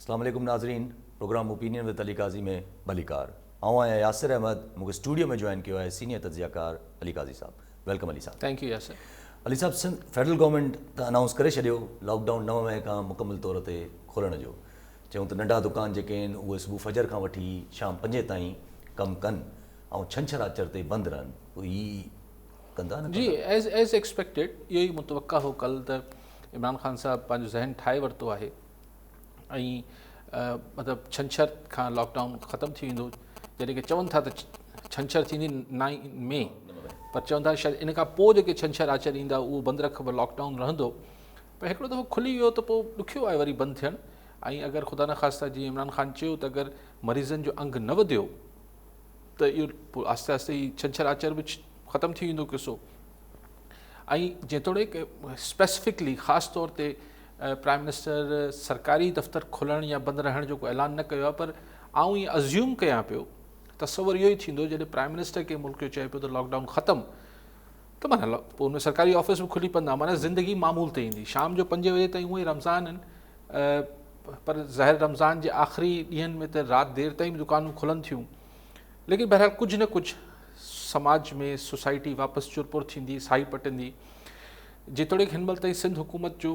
अस्सलाम वालेकुम नाज़रीन, प्रोग्राम ओपिनियन विद अली काजी में भलीकार आऊँ आहियां यासिर अहमद। मूंखे स्टूडियो में जॉइन किया है सीनियर तज्ज़ियाकार अली काजी साहब। वेलकम अली साहब। Thank you Yasir. अली साहब, सिंध फेडरल गवर्नमेंट त अनाउंस करे छॾियो लॉकडाउन 9 मई खां मुकमल तौर ते खोलण जो। चयूं त नंढा दुकान जेके आहिनि उहे सुबुह फजर खां वठी शाम 5 ताईं कमु कनि ऐं छंछरु आचर ते बंदि रहनि। पोइ ही कंदा न जी, एज़ एक्सपेक्टेड इहो ई मुतवक़ा हो। कल त इमरान ख़ान साहब पंहिंजो ज़हन ठाहे वरितो आहे ऐं मतिलबु छंछरु खां लॉकडाउन ख़तमु थी वेंदो। जॾहिं की चवनि था त छंछरु थींदी 9 मई, पर चवनि था शायदि इन खां पोइ जेके छंछरु आचर ईंदा उहो बंदि रखिबो, लॉकडाउन रहंदो। पर हिकिड़ो दफ़ो खुली वियो त पोइ ॾुखियो आहे वरी बंदि थियणु। ऐं अगरि ख़ुदा न ख़ास्ता जीअं इमरान ख़ान चयो त अगरि मरीज़नि जो अंग न वधियो त इहो पोइ आहिस्ते आहिस्ते ई छंछरु आचर बि ख़तमु थी वेंदो किसो। ऐं जेतोणीकि स्पेसिफिकली ख़ासि तौर ते प्राइम मिनिस्टर सरकारी दफ़्तर खुलण या बंदि रहण जो को ऐलान न कयो आहे, पर आउं ईअं अज़्यूम कयां पियो, तसवुरु इहो ई थींदो जॾहिं प्राइम मिनिस्टर कंहिं मुल्क जो चए पियो त लॉकडाउन ख़तमु, त माना पोइ उन सरकारी ऑफिस बि खुली पवंदा, माना ज़िंदगी मामूल ते ईंदी। शाम जो 5 बजे ताईं उहे रमज़ान आहिनि, पर ज़ाहिर रमज़ान जे आख़िरी ॾींहंनि में त राति देरि ताईं बि दुकानूं खुलनि थियूं। लेकिन बहरहाल कुझु न कुझु समाज में सोसाइटी वापसि चुरपुर थींदी, साई पटंदी। जेतोणीकि हिन महिल ताईं सिंध हुकूमत जो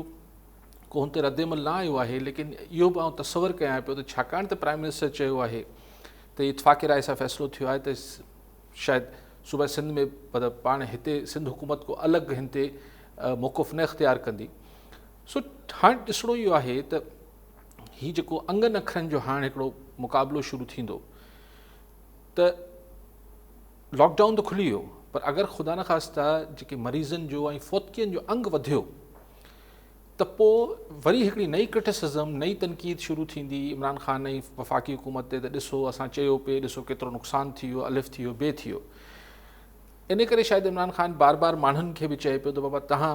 को हुन ते रद्दमल न आयो आहे, लेकिन इहो बि आउं तसवुरु कयां पियो त छाकाणि त प्राइम मिनिस्टर चयो आहे त इतफ़ाक़ी राय सां फ़ैसिलो थियो आहे त शायदि सूबे सिंध में मतिलबु पाण हिते सिंध हुकूमत को अलॻि हिन ते मौक़ुफ़ न इख़्तियार कंदी। सो हाणे ॾिसणो इहो आहे त हीउ जेको अंगनि अखरनि जो हाणे हिकिड़ो मुक़ाबिलो शुरू थींदो, त लॉकडाउन त खुली वियो, पर अगरि ख़ुदा न ख़ास्ता जेके मरीज़नि जो ऐं फ़ौतकियनि जो अंग वधियो त पोइ वरी हिकिड़ी नई क्रिटिसिज़म, नई तनक़ीद शुरू थींदी इमरान ख़ान ऐं वफ़ाक़ी हुकूमत ते, त ॾिसो असां चयो पिए, ॾिसो केतिरो नुक़सानु थी वियो, अलिफ़ थी वियो, बे थी वियो। इन करे शायदि इमरान ख़ान बार बार माण्हुनि खे बि चए पियो त बाबा तव्हां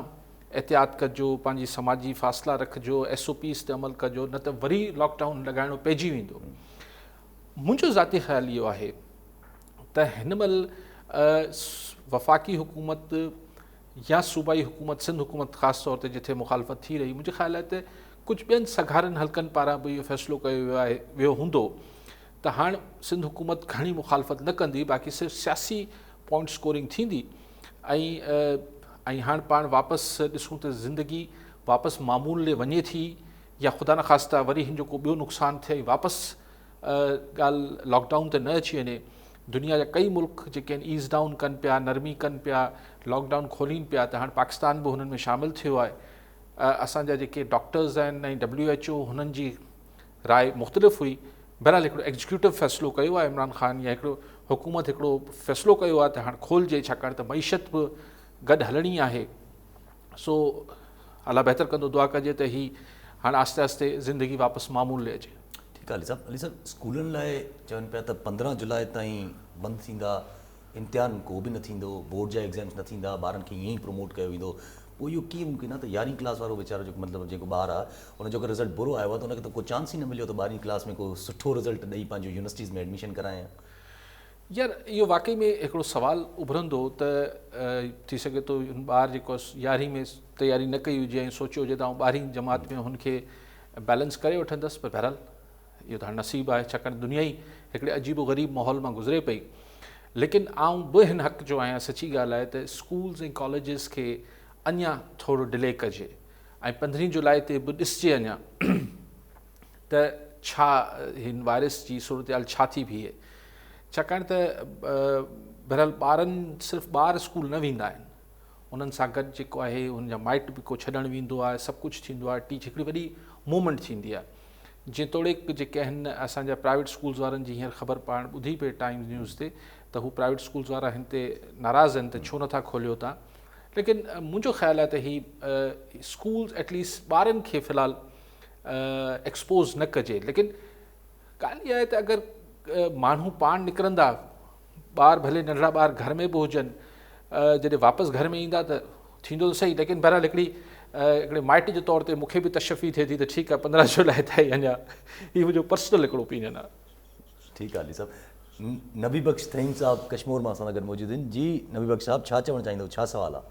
एहतियात कजो, पंहिंजी समाजी फ़ासिला रखिजो, SOPs ते अमल कजो, न त वरी लॉकडाउन लॻाइणो पइजी वेंदो। मुंहिंजो ज़ाती ख़्यालु इहो आहे त हिन महिल वफ़ाक़ी हुकूमत या सूबाई हुकूमत, सिंध हुकूमत ख़ासि तौर ते जिथे मुखालफ़त थी रही, मुंहिंजे ख़्याल आहे त कुझु ॿियनि सघारनि हल्कनि पारां बि इहो फ़ैसिलो कयो वियो हूंदो त हाणे सिंध हुकूमत घणी मुखालफ़त न कंदी, बाक़ी सिर्फ़ु सियासी पॉइंट स्कोरिंग थींदी ऐं हाणे पाण वापसि ॾिसूं त ज़िंदगी वापसि मामूल ॾे वञे थी, या ख़ुदा न ख़ास्ता वरी हिन जो को ॿियो नुक़सानु थिए, वापसि ॻाल्हि लॉकडाउन ते न अची वञे। दुनिया जा कई मुल्क जेके आहिनि ईज़ डाउन कनि पिया, नरमी कनि पिया, लॉकडाउन खोलीनि पिया, त हाणे पाकिस्तान बि हुननि में शामिलु थियो आहे। असांजा जेके डॉक्टर्स आहिनि ऐं WHO हुननि जी राय मुख़्तलिफ़ हुई। बहरहाल हिकिड़ो एग्जीक्यूटिव फ़ैसिलो कयो आहे इमरान ख़ान, या हिकिड़ो हुकूमत हिकिड़ो फ़ैसिलो कयो आहे त हाणे खोलिजे, छाकाणि त मईशत बि गॾु हलणी आहे। सो अलाह बहितर कंदो, दुआ कजे त ही हाणे आहिस्ते आहिस्ते ज़िंदगी वापसि मामूल ॾे अचे। ठीकु आहे अली साहब, स्कूलनि लाइ चवनि पिया त 15 जुलाई ताईं बंदि थींदा, इम्तिहान को बि न थींदो, बोर्ड जा एग्ज़ाम्स न थींदा, ॿारनि खे ईअं ई प्रमोट कयो वेंदो। पोइ इहो कीअं मुमकिन आहे त 11वीं क्लास वारो वीचारो जेको मतिलबु जेको ॿारु आहे उनजो अगरि रिज़ल्ट बुरो आयो आहे त उनखे त को चांस ई न मिलियो त 12वीं क्लास में को सुठो रिज़ल्ट ॾेई पंहिंजो यूनिवर्सिटीज़ में एडमिशन कराए। यार इहो वाक़ई में हिकिड़ो सुवालु उभरंदो त थी सघे थो ॿारु जेको 11वीं में तयारी न कई हुजे ऐं सोचियो हुजे त आउं 12वीं जमात में हुनखे बैलेंस करे वठंदसि, पर बहरहाल इहो त हाणे नसीबु आहे, छाकाणि दुनिया ई हिकिड़े अजीबो ग़रीब माहौल मां गुज़रे पई। लेकिन आउं बि हिन हक़ जो आहियां, सची ॻाल्हि आहे, त स्कूल्स ऐं कॉलेजिस खे अञा थोरो डिले कजे ऐं 15 जुलाई ते बि ॾिसजे अञा त छा हिन वायरस जी सूरत छा थी बीहे। छाकाणि त बहरहाल ॿारनि सिर्फ़ु ॿार स्कूल न वेंदा आहिनि, उन्हनि सां गॾु जेको आहे हुनजा माइट बि को छॾणु वेंदो आहे, सभु कुझु थींदो आहे। हिकिड़ी वॾी मूवमेंट थींदी आहे। जेतोणीकि जेके आहिनि असांजा प्राइवेट स्कूल्स वारनि जी हींअर ख़बर पाण ॿुधी पई टाइम्स न्यूज़ ते त हू प्राइवेट स्कूल्स वारा हिन ते नाराज़ आहिनि त छो नथा खोलियो तव्हां। लेकिन मुंहिंजो ख़्यालु आहे त ही स्कूल्स एटलीस्ट ॿारनि खे फ़िलहालु एक्सपोज़ न कजे। लेकिन ॻाल्हि इहा आहे त अगरि माण्हू पाण निकिरंदा, ॿार भले नंढड़ा ॿार घर में बि हुजनि, जॾहिं वापसि घर में ईंदा त थींदो त सही। लेकिन बहरहाल हिकिड़े माइट जे तौर ते मूंखे बि तशफ़ी थिए थी त ठीकु आहे 15 जुलाई ताईं अञा, हीउ मुंहिंजो पर्सनल हिकिड़ो ओपिनियन आहे। ठीकु आहे अली साहब। नबी बख्श थईन साहब कश्मीर मां असां सां गॾु मौजूदु आहिनि। जी नबी बख्श साहब, छा चवणु चाहींदो, छा सुवालु आहे?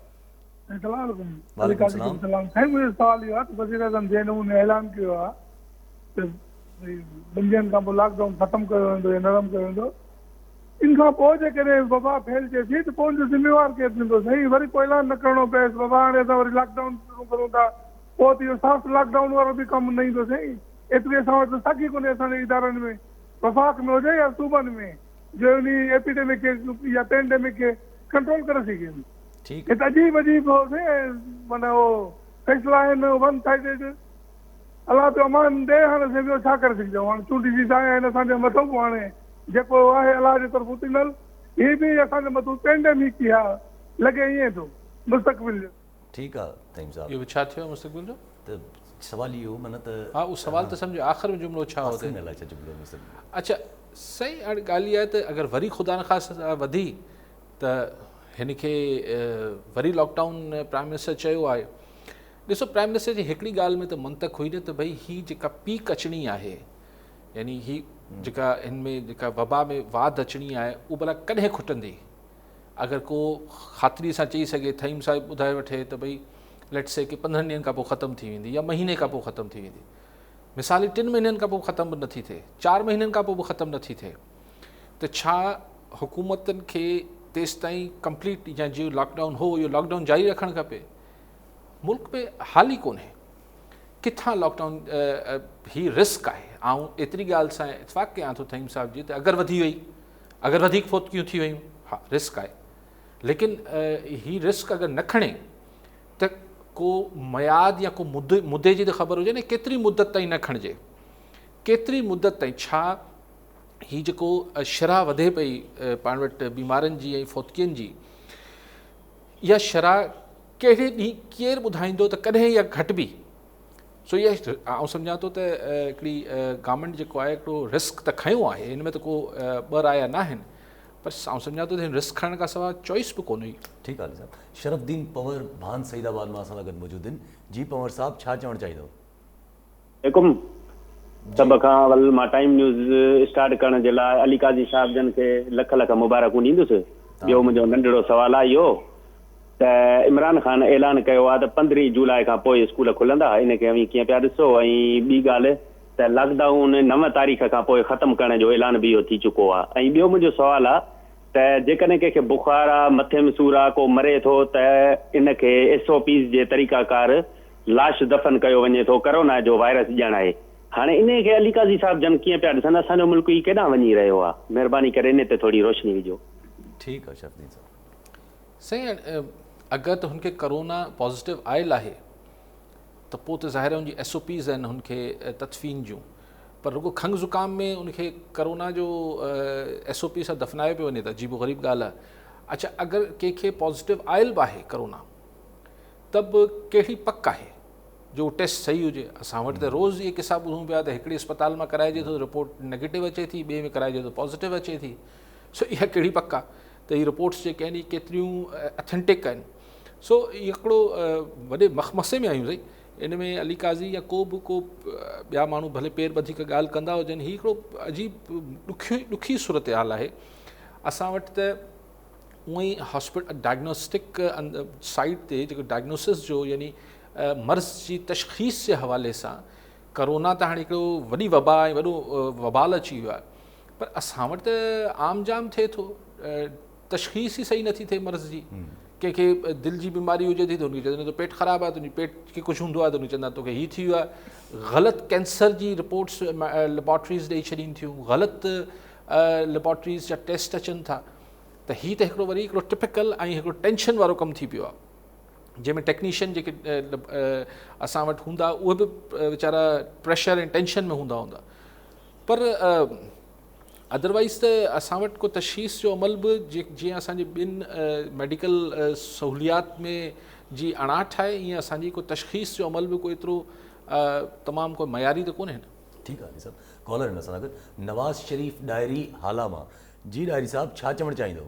वालेकुम सलाम। साईं मुंहिंजो सुवालु इहो आहे त वज़ीर आज़म जंहिं नमूने ऐलान कयो आहे त ॿिनि ॾींहंनि खां पोइ लॉकडाउन ख़तमु कयो वेंदो या नरम कयो वेंदो। इन खां पोइ जेकॾहिं वबा फैलिजे थी त पोइ हुनजो ज़िम्मेवार केरु थींदो? साईं वरी पोइ ऐलान न करिणो पएसि वबा हाणे असां वरी लॉकडाउन शुरू करूं था, पोइ त इहो सॉफ्ट लॉकडाउन वारो बि कमु न ईंदो साईं। एतिरी असां वटि साॻी कोन्हे असांजे इदारनि में, वफ़ाक़ में हुजे या सूबनि में, जो उन एपिडेमिक खे या पेंडेमिक खे कंट्रोल करे सघे। ठीकु हिते अजीब अजीब माना उहो फैसला आहिनि वन साइडेड। अलाह पियो अमान ॾे, हाणे असां ॿियो छा करे सघंदा आहियूं? हाणे चूंडी जी जाइ आहिनि असांजे मथां पोइ हाणे जेको आहे अलाह जे तरफ़ उतींदल, हीअ बि असांजे मथां पेंडेमिक ई आहे, लॻे ईअं थो मुस्तक़बिल जो। ठीकु आहे तइम साहब। इहो छा थियो मुस्तक़बिल जो? त सवाल इहो माना त हा, उहो सवाल त सम्झो आख़िर में जुमिलो छा हुते? अच्छा सही हाणे ॻाल्हि इहा आहे त अगरि वरी ख़ुदा न ख़ासिता वधी त हिन खे वरी लॉकडाउन प्राइम मिनिस्टर चयो आहे। ॾिसो, प्राइम मिनिस्टर जी हिकिड़ी ॻाल्हि में त मंतक हुई न त भई हीअ जेका पीक अचणी आहे, यानी ही जेका हिन में जेका वबा में वाध अचणी आहे, उहा भला कॾहिं खुटंदी? अगरि को ख़ातिरी सां चई सघे, थईम साहिब ॿुधाए वठे त भई लेट्स से कि 15 ॾींहंनि खां पोइ ख़तमु थी वेंदी या महीने खां पोइ ख़तमु थी वेंदी, मिसाल 3 महीननि खां पोइ ख़तमु बि नथी थिए, 4 महीननि खां पोइ बि ख़तमु नथी थिए, त छा हुकूमतनि खे तेसि ताईं कंप्लीट या जो लॉकडाउन हो इहो लॉकडाउन जारी रखणु खपे? मुल्क में हाल ई कोन्हे, किथां लॉकडाउन ही रिस्क आहे। ऐं एतिरी ॻाल्हि सां इतफ़ाक़ कयां थो थईम साहिब जी त अगरि वधी वई, अगरि वधीक फोतियूं थी वयूं, हा रिस्क आहे, लेकिन ही रिस्क अगरि न खणे त को मयाद या को मुदे जी त ख़बर हुजे न, केतिरी मुदत ताईं न खणिजे, केतिरी मुदत ताईं। छा ही जेको शरह वधे पई पाण वटि बीमारनि जी ऐं फोतकियुनि जी, इहा शरह कहिड़े ॾींहुं केरु ॿुधाईंदो त कॾहिं इहा घटिबी? सो इहा आउं सम्झां थो त हिकिड़ी गवर्नमेंट जेको आहे हिकिड़ो रिस्क त खयों आहे, हिन में त को ॿ राया न आहिनि, पर आउं सम्झां थो त हिन रिस्क खणण खां सवाइ चॉइस बि कोन्हे। ठीकु आहे साहब। शरफ़ुद्दीन पंवर भान सईदाबाद मां असां सां गॾु मौजूदु आहिनि। जी पंवर साहब, छा चवणु चाहींदो? हुकुम सभ खां अवल मां टाइम न्यूज़ स्टार्ट करण जे लाइ अली काज़ी साहिब जन खे लख लख मुबारकूं ॾींदुसि। ॿियो मुंहिंजो नंढड़ो सुवालु आहे इहो त इमरान ख़ान ऐलान कयो आहे त 15 जुलाई खां पोइ स्कूल खुलंदा, इन खे अवी कीअं पिया ॾिसो? ऐं ॿी ॻाल्हि त लॉकडाउन 9 तारीख़ खां पोइ ख़तमु करण जो ऐलान बि इहो थी चुको आहे। ऐं ॿियो मुंहिंजो सुवालु आहे त जेकॾहिं कंहिंखे बुखार आहे, मथे में सूरु आहे, को मरे थो त इन खे SOPs जे तरीक़ाकार लाश दफ़न कयो वञे थो, कोरोना जो वायरस ॼण आहे। हाणे इन खे अली काज़ी साहिब जन कीअं पिया ॾिसनि? असांजो मुल्क ई केॾांहुं वञी रहियो आहे? महिरबानी करे इन ते थोरी रोशनी विझो। ठीकु आहे शरफ़ुद्दीन साहब। सही, अगरि त हुनखे करोना पॉज़िटिव आयल आहे त पोइ त ज़ाहिर हुनजी SOPs आहिनि हुनखे तदफ़ीन जूं, पर रुगो खंघि ज़ुकाम में उनखे करोना जो SOP सां दफ़नायो पियो वञे त अजीबो ग़रीब ॻाल्हि आहे। अच्छा, अगरि कंहिंखे पॉज़िटिव आयल बि आहे करोना, त बि कहिड़ी पक आहे जो टेस्ट सही हुजे? असां वटि त रोज़ इहे किसा ॿुधूं पिया त हिकिड़ी अस्पताल मां कराइजे थो रिपोर्ट नेगेटिव अचे थी, ॿिए में कराइजे थो पॉज़िटिव अचे थी। सो इहा कहिड़ी पक आहे त हीअ रिपोर्ट्स जेके आहिनि केतिरियूं अथेंटिक आहिनि? सो इहो हिकिड़ो वॾे मखमसे में आहियूं साईं। इन में अली काज़ी या को ॿिया माण्हू भले पेर ॿधी करे ॻाल्हि कंदा हुजनि, हीअ हिकिड़ो अजीब ॾुखी सूरत हाल आहे। असां वटि त उअं ई हॉस्पिटल डायग्नोस्टिक साइट ते जेको डायग्नोसिस जो यानी मर्ज़ जी तशख़ीस जे हवाले सां, करोना त हाणे हिकिड़ो वॾी वबा ऐं वॾो वबाल अची वियो आहे, पर असां वटि त आम जाम थिए थो, तशख़ीस ई सही नथी थिए मर्ज़ जी। कंहिंखे दिलि जी बीमारी हुजे थी त हुनखे चवंदा तो पेट ख़राबु आहे, तुंहिंजी पेट खे कुझु हूंदो आहे त हुनखे चवंदा तोखे हीअ थी वियो आहे। ग़लति कैंसर जी रिपोर्ट्स लेबॉर्ट्रीज़ ॾेई छॾीनि थियूं, ग़लति लेबॉर्ट्रीज़ जा टेस्ट अचनि था, त हीअ त हिकिड़ो वरी हिकिड़ो टिपिकल ऐं हिकिड़ो टेंशन वारो कमु थी पियो आहे, जंहिंमें टेक्नीशियन जेके असां वटि हूंदा उहे बि वीचारा प्रेशर ऐं टेंशन में हूंदा। पर अदरवाइज़ त असां वटि को तशख़ीस जो अमल बि जीअं असांजे ॿिनि मेडिकल सहूलियात में जी अणाठ आहे, ईअं असांजी को तशख़ीस जो अमल बि कोई एतिरो तमामु कोई मयारी त कोन्हे। ठीकु आहे सर। कॉलर आहिनि असां सां गॾु, नवाज़ शरीफ़ डायरी हाला मां। जी डायरी साहब, छा चवणु चाहींदो?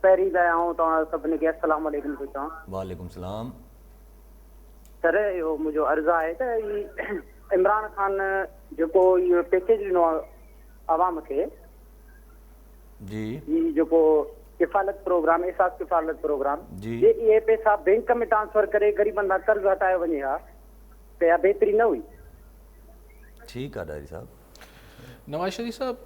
पहिरीं त आऊं तव्हां सभिनी खे अस्सलाम वालेकुम थो चवां। वालेकुम सलाम। सर, इहो मुंहिंजो अर्ज़ु आहे त इमरान ख़ान जेको इहो पैकेज ॾिनो आहे आवाम खे, जी, हीउ जेको किफ़ालत प्रोग्राम, एसास किफ़ालत प्रोग्राम, जी, इहे पैसा बैंक में ट्रांसफर करे ग़रीबनि खां कर्ज़ु हटायो वञे हा, त इहा बहितरी न हुई? ठीकु आहे डायरी साहब। नवाज़ शरीफ़ साहब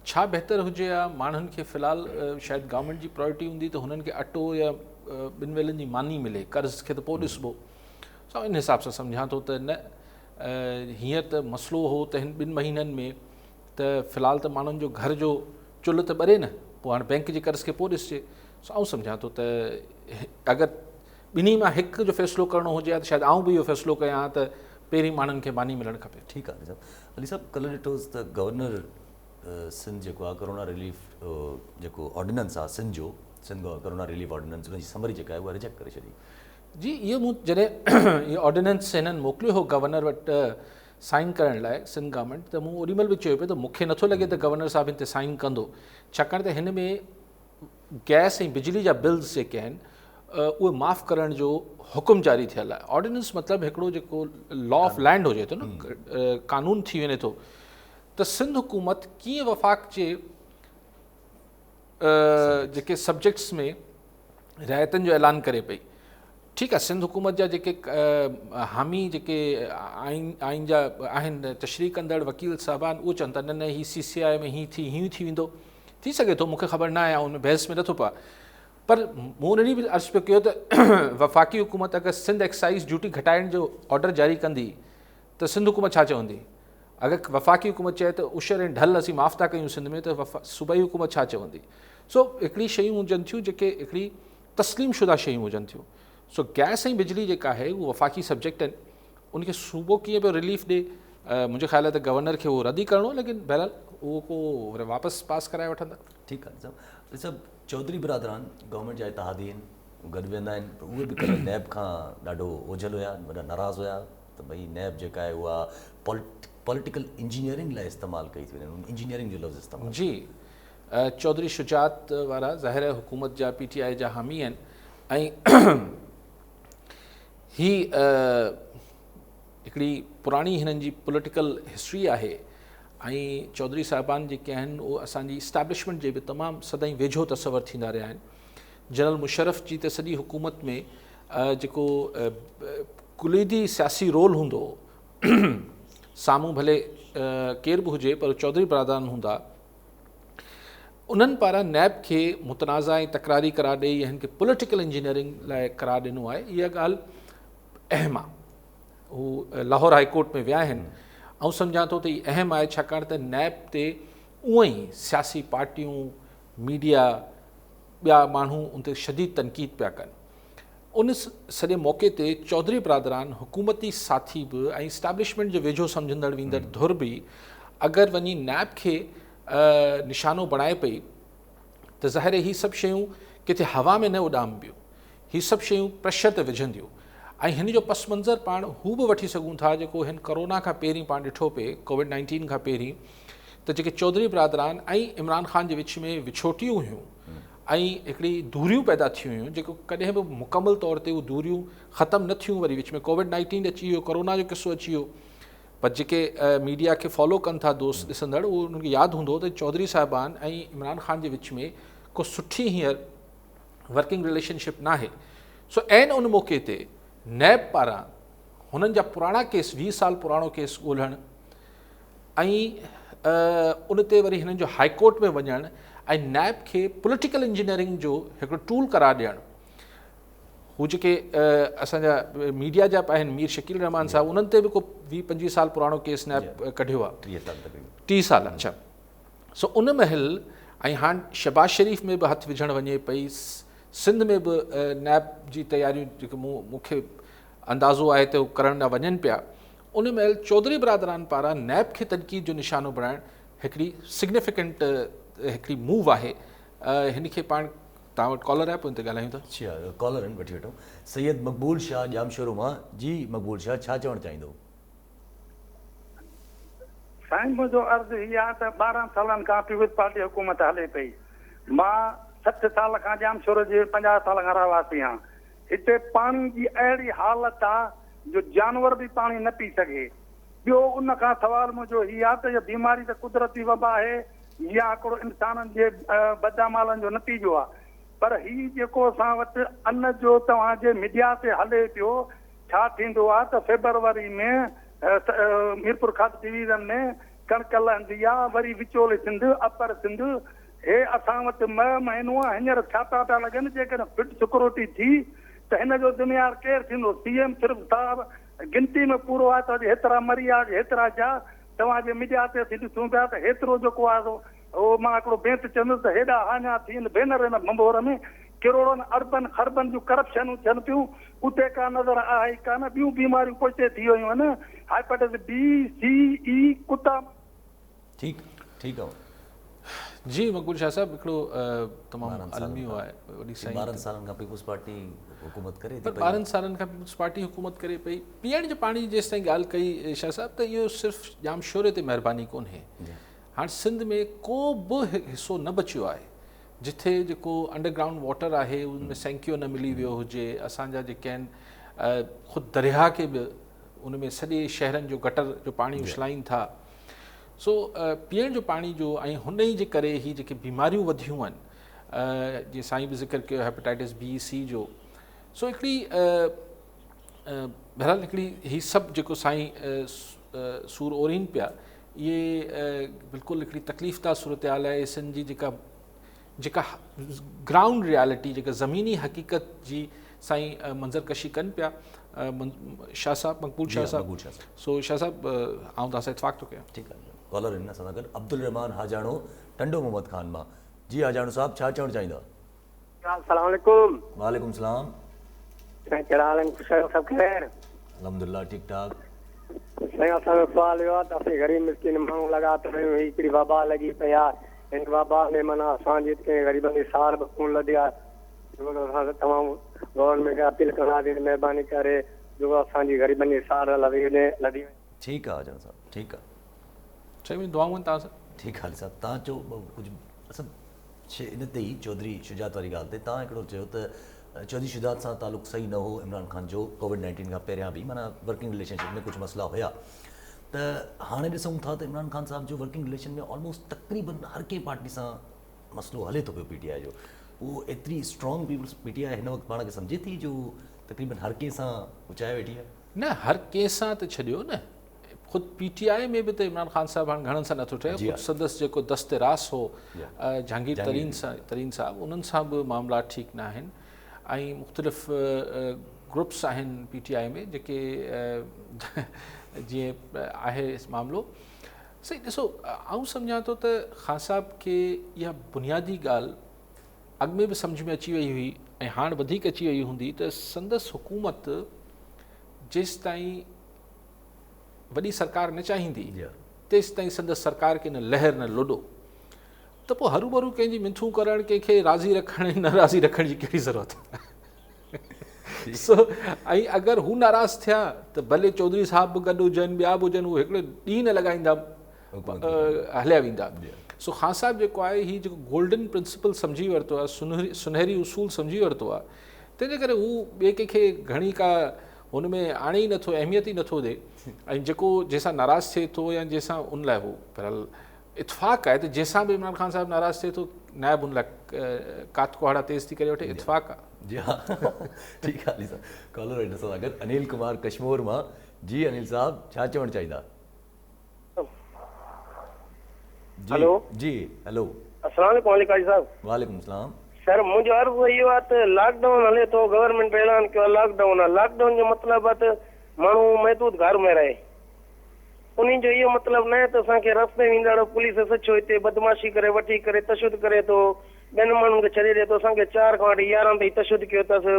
छा बहितर हुजे हा माण्हुनि खे फ़िलहालु शायदि गवर्नमेंट जी प्रायोरिटी हूंदी त हुननि खे अटो या ॿिनि वेलनि जी मानी मिले, कर्ज़ खे त पोइ ॾिसबो। सो इन हिसाब सां सम्झां थो त न हींअर त मसइलो हो त हिन 2 महीननि में त फ़िलहालु त माण्हुनि जो घर जो चुल्ह त ॿरे न, पोइ हाणे बैंक जे कर्ज़ खे पोइ ॾिसजे। सो आउं सम्झां थो त अगरि ॿिन्ही मां हिकु जो फ़ैसिलो करिणो हुजे हा त शायदि आउं बि इहो फ़ैसिलो कयां त पहिरीं माण्हुनि खे मानी मिलणु खपे। ठीकु आहे साहब। अली साहब कल्ह ॾिठोसि त गवर्नर सिंध जेको आहे कोरोना रिलीफ जेको ऑर्डिनेंस आहे सिंध कोरोना रिलीफ ऑर्डिनेंस उनजी समरी जेका आहे उहा रिजेक्ट करे छॾी। जी, इहो मूं जॾहिं इहो ऑर्डिनेंस हिननि मोकिलियो हो गवर्नर वटि साइन करण लाइ सिंध गवर्नमेंट, त मूं ओॾीमहिल बि चयो पियो त मूंखे नथो लॻे त गवर्नर साहिबु हिन ते साइन कंदो, छाकाणि त हिन में गैस ऐं बिजली जा बिल्स जेके आहिनि उहे माफ़ करण जो हुकुम जारी थियल आहे। ऑर्डिनेंस मतिलबु हिकिड़ो जेको लॉ ऑफ लैंड हुजे थो न, कानून थी वञे थो त सिंध हुकूमत कीअं वफ़ाक़ जे जेके सब्जेक्ट्स में रियायतनि जो ऐलान करे पई। ठीकु आहे, सिंध हुकूमत जा जेके हामी जेके आइन जा आहिनि तशरीह कंदड़ वकील साहिबान उहे चवनि था न न ही CCI में हीअं थी वेंदो, थी सघे थो, मूंखे ख़बर न आहे, उन बहस में नथो पा। पर मूं उन ॾींहुं बि अर्ज़ु पियो कयो त वफ़ाक़ी हुकूमत अगरि सिंध एक्साइज़ ड्यूटी घटाइण जो ऑर्डर जारी कंदी त सिंध हुकूमत छा चवंदी? अगरि वफ़ाक़ी हुकूमत चए त उशर ऐं ढल असीं माफ़ था कयूं सिंध में, त सूबाई हुकूमत छा चवंदी? सो हिकिड़ी शयूं हुजनि थियूं जेके हिकिड़ी तस्लीम शुदा शयूं हुजनि थियूं। सो गैस ऐं बिजली जेका आहे उहो वफ़ाक़ी सब्जेक्ट आहिनि, उनखे सूबो कीअं पियो रिलीफ ॾे, मुंहिंजे ख़्याल आहे त गवर्नर खे उहो रद्द ई करिणो, लेकिन बहरहाल उहो को वापसि पास कराए वठंदा। ठीकु आहे साहब। सभु चौधरी बिरादरान गवर्नमेंट जा इतिहादी आहिनि, गॾु वेंदा आहिनि, उहे बि कल्ह नैब खां ॾाढो ओझल हुया, वॾा नाराज़ हुया त भई नैब जेका आहे उहा पॉलिटिकल इंजीनियरिंग लाइ इस्तेमालु कई थी वञे, इंजीनियरिंग जो लफ़्ज़ इस्तेमालु। जी, चौधरी शुजात वारा ज़ाहिर है हुकूमत जा PTI जा हामी आहिनि ऐं ही हिकिड़ी पुराणी हिननि जी पॉलिटिकल हिस्ट्री आहे ऐं चौधरी साहिबान जेके आहिनि उहे असांजी इस्टेब्लिशमेंट जे बि तमामु सदाईं वेझो तसवर थींदा रहिया आहिनि। जनरल मुशर्रफ जी त सॼी हुकूमत में जेको कुलीदी सियासी रोल हूंदो साम्हूं भले केर बि हुजे पर चौधरी बिरादरान हूंदा, उन्हनि पारां नैब खे मुतनाज़ा ऐं तकरारी करार ॾेई हिन खे पॉलिटिकल इंजीनियरिंग लाइ करार ॾिनो आहे। इहा ॻाल्हि अहम आहे। हू लाहौर हाई कोर्ट में विया आहिनि। ऐं सम्झां थो त इहा अहम आहे छाकाणि त नैब ते उअं ई सियासी पार्टियूं, मीडिया, ॿिया माण्हू उन ते शदीद तनक़ीद पिया कनि। उन सॼे मौक़े ते चौधरी बिरादरान हुकूमती साथी बि ऐं इस्टेब्लिशमेंट जो वेझो सम्झंदड़ वेंदड़ धुर बि अगरि वञी नैब खे निशानो बणाए पई त ज़ाहिर ही सभु शयूं किथे हवा में न उॾामबियूं, ही सभु शयूं प्रेशर ते विझंदियूं। ऐं हिन जो पस मंज़र पाण हू बि वठी सघूं था जेको हिन कोरोना खां पहिरीं पाण ॾिठो पिए, कोविड-19 खां पहिरीं, त जेके चौधरी बिरादरान ऐं इमरान ख़ान जे विच में विछोटियूं हुयूं ऐं हिकिड़ी दूरियूं पैदा थियूं हुयूं जेको कॾहिं बि मुकमल तौर ते उहे दूरियूं ख़तमु न थियूं। वरी विच में कोविड-19 अची वियो, कोरोना जो किस्सो अची वियो, पर जेके मीडिया खे फॉलो कनि था दोस्त ॾिसंदड़, उहो उन्हनि खे यादि हूंदो त चौधरी साहिबान ऐं इमरान ख़ान जे विच में को सुठी हींअर वर्किंग रिलेशनशिप न आहे। सो ऐन उन मौक़े ते नैब पारां हुननि जा पुराणा केस 20 साल पुराणो केस ॻोल्हणु ऐं उन ते वरी हिननि जो हाई कोर्ट में वञणु ऐं नैब खे पॉलिटिकल इंजीनियरिंग जो हिकिड़ो टूल करार ॾियणु। हू जेके असांजा मीडिया जा आहिनि, मीर शकील रहमान साहब, उन्हनि ते बि को 20-25 साल पुराणो केस नैब कढियो आहे, 30 साल। अच्छा, सो उन महिल ऐं हाणे शहबाज शरीफ़ में बि हथु विझणु वञे पई, सिंध में बि नैब जी तयारियूं जेके मूंखे अंदाज़ो आहे त करण था वञनि पिया। उन महिल चौधरी बिरादरान पारां नैब खे तनक़ीद जो निशानो बणाइणु हिकिड़ी सिग्निफिकेंट हिकिड़ी मूव आहे। हिन खे पाण तव्हां वटि कॉलर आहे, पोइ हिन ते ॻाल्हायूं था। अच्छा, कॉलर आहिनि, वठी वठूं। सैयद मक़बूल शाह जामशोरो मां। जी मक़बूल शाह, छा चवणु चाहींदो? साईं, मुंहिंजो अर्ज़ु इहा आहे त 12 सालनि खां पीपुल्स पार्टी हुकूमत हले पई। मां 60 साल खां जामशोरो जे 50 साल खां रहवासी आहियां। हिते पाणी जी अहिड़ी हालत आहे जो जानवर बि पाणी न पी सघे। ॿियो उन खां सवाल मुंहिंजो हीअ आहे त इहा बीमारी त कुदरती वबा आहे या हिकिड़ो इंसाननि जे बदअमालनि जो नतीजो आहे। पर हीउ जेको असां वटि अन्न जो तव्हांजे मीडिया ते हले पियो, छा थींदो आहे त फेब्रुवरी में मीरपुर खाद डिवीजन में कणक लहंदी आहे, वरी विचोले सिंध, अपर सिंध, हे असां वटि महीनो आहे। हींअर छाता था लॻनि, जेकॾहिं फिट सिक्योरिटी थी त हिन जो ज़िम्मेवार केरु थींदो? सीएम सिर्फ़ु साहब गिनती में पूरो आहे त हेतिरा मरी आहे, हेतिरा जा। तव्हांजे मीडिया ते असीं ॾिसूं पिया त हेतिरो जेको आहे उहो मां हिकिड़ो बेंत चवंदुसि त हेॾा हाञा थियनि भेनर हिन बंबोर में, किरोड़नि अरबनि खरबनि जूं करप्शनूं थियनि पियूं, उते का नज़र आहे ई कान। ॿियूं बीमारियूं पुठिते थी वियूं आहिनि, हाइपेटाइटिस बी, सी, ई, कुता। ठीकु आहे जी मकबूल शाह साहब, हिकिड़ो तमामु अलमियो आहे वॾी साईं। 12 सालनि खां पीपुल्स पार्टी हुकूमत करे थी पर 12 सालनि खां पीपुल्स पार्टी हुकूमत करे पई। पीअण जे पाणी जेसि ताईं ॻाल्हि कई शाह साहब, त इहो सिर्फ़ु जाम शोरे ते महिरबानी कोन्हे। हाणे सिंध में को बि हिसो न बचियो आहे जिथे जेको अंडरग्राउंड वाटर आहे उनमें सेंकियो न मिली वियो हुजे। असांजा जेके आहिनि ख़ुदि दरिया खे बि उनमें सॼे शहरनि जो गटर जो पाणी उछलाइनि था। सो पीअण जो पाणी जो ऐं हुन ई जे करे ही जेके बीमारियूं वधियूं आहिनि, जीअं साईं बि ज़िक्र कयो हेपेटाइटिस बी, सी जो। सो हिकिड़ी बहरहाल हिकिड़ी ही सभु जेको साईं सूर ओरीन पिया, इहे बिल्कुलु हिकिड़ी तकलीफ़दा सूरत हाल आहे। सिंध जी जेका ग्राउंड रियलिटी, जेका ज़मीनी हक़ीक़त जी साईं मंज़रकशी कनि पिया शाह साहब, मकबूल शाह साहब। सो शाह साहब आउं तव्हां सां इतफ़ाक़ थो कयां। ठीकु आहे। कॉलर हिन सां गॾु अब्दुल रहमान हाजाणो टंडो मोहम्मद ख़ान मां। जी हाजाणो साहब, छा चवणु चाहींदा? अस्सलाम वालेकुम। वालेकुम सलाम। कहिड़ा हाल आहिनि? सभु ख़ैर? अल्हम्दुलिल्लाह ठीकु ठाक। साईं असांजो सुवालु इहो आहे त असीं ग़रीब मिसकिन माण्हू लॻा त रहियूं, हिकिड़ी वबा लॻी पई आहे। हिन वबा में माना असांजे हिते ग़रीबनि जी सार बि कोन लधी आहे। तमामु गवर्नमेंट खे अपील कंदासीं, महिरबानी करे जो असांजी ग़रीबनि जी सार लधी वञे। ठीकु आहे हाजाणो साहब, ठीकु आहे। चई दुआऊं तव्हां सां। ठीकु आहे साहब, तव्हां चओ कुझु असां इन ते ई चौधरी शुजात वारी ॻाल्हि ते तव्हां हिकिड़ो चयो त चौधरी शुजात सां तालुक़ु सही न हो इमरान ख़ान जो कोविड-19 खां पहिरियां बि, माना वर्किंग रिलेशनशिप में कुझु मसइला हुया। त हाणे ॾिसूं था त इमरान ख़ान साहब जो वर्किंग रिलेशन में ऑलमोस्ट तक़रीबन हर कंहिं पार्टी सां मसइलो हले थो पियो PTI जो। उहो एतिरी स्ट्रॉन्ग पीपुल्स PTI हिन वक़्तु पाण खे सम्झे थी जो तक़रीबन हर कंहिं सां उचाए वेठी आहे? न, हर कंहिं सां त छॾियो न, ख़ुदि PTI में बि त इमरान ख़ान साहब हाणे घणनि सां नथो ठहे। ख़ुदि सदस्य जेको दस्ते रास हो जहांगीर तरीन साहब, उन्हनि सां बि मामला ठीकु न आहिनि। ऐं मुख़्तलिफ़ ग्रुप्स आहिनि PTI में जेके जीअं आहे मामिलो। सही ॾिसो, आउं सम्झां थो त ख़ान साहब खे इहा बुनियादी ॻाल्हि अॻु में बि सम्झ में अची वई हुई ऐं हाणे वधीक अची वई हूंदी त संदसि हुकूमत जेसि ताईं वॾी सरकार न चाहींदी तेसि ताईं संदसि सरकार खे न लहर न लोॾो। त पोइ हरू भरू कंहिंजी मिंथूं करणु, कंहिंखे राज़ी रखणु न राज़ी रखण जी कहिड़ी ज़रूरत आहे? ऐं अगरि हू नाराज़ थिया त भले चौधरी साहब बि गॾु हुजनि, ॿिया बि हुजनि, उहे हिकिड़े ॾींहुं न लॻाईंदा, हलिया वेंदा। सो ख़ान साहब जेको आहे हीउ जेको गोल्डन प्रिंसिपल सम्झी वरितो आहे, सुनहरी उसूल सम्झी वरितो आहे, तंहिंजे करे हू ॿिए कंहिंखे घणी का हुन में आणे ई नथो, अहमियत ई नथो ॾे। ऐं जेको जंहिंसां नाराज़ थिए थो या जंहिंसां उन लाइ हू बहरहाल इतफ़ाक़ आहे त जंहिंसां बि इमरान ख़ान साहब नाराज़ थिए थो, नायब उन लाइ कात कुहाड़ा तेज़ थी करे वठे, इतफ़ाक़ आहे। जी हा, ठीकु आहे अली साहब। कॉलर हिन सां गॾु अनिल कुमार कश्मीर मां। जी अनिल साहब, छा चवणु चाहींदा? हेलो जी हेलो। अस्सलाम वालेकुम अली काजी साहब। वालेकुम सलाम। सर मुंहिंजो अर्ज़ु इहो आहे त लॉकडाउन हले थो, गवर्नमेंट ऐलान कयो आहे लॉकडाउन आहे। लॉकडाउन जो मतिलबु आहे त माण्हू महदूद घर में रहे। उन जो इहो मतिलबु न आहे त असांखे रस्ते वेंदड़ पुलिस सचो हिते बदमाशी करे वठी करे तशुद करे थो, ॿियनि माण्हुनि खे छॾे ॾिए थो। असांखे 4 खां वठी 11 ताईं तशुद कयो अथसि,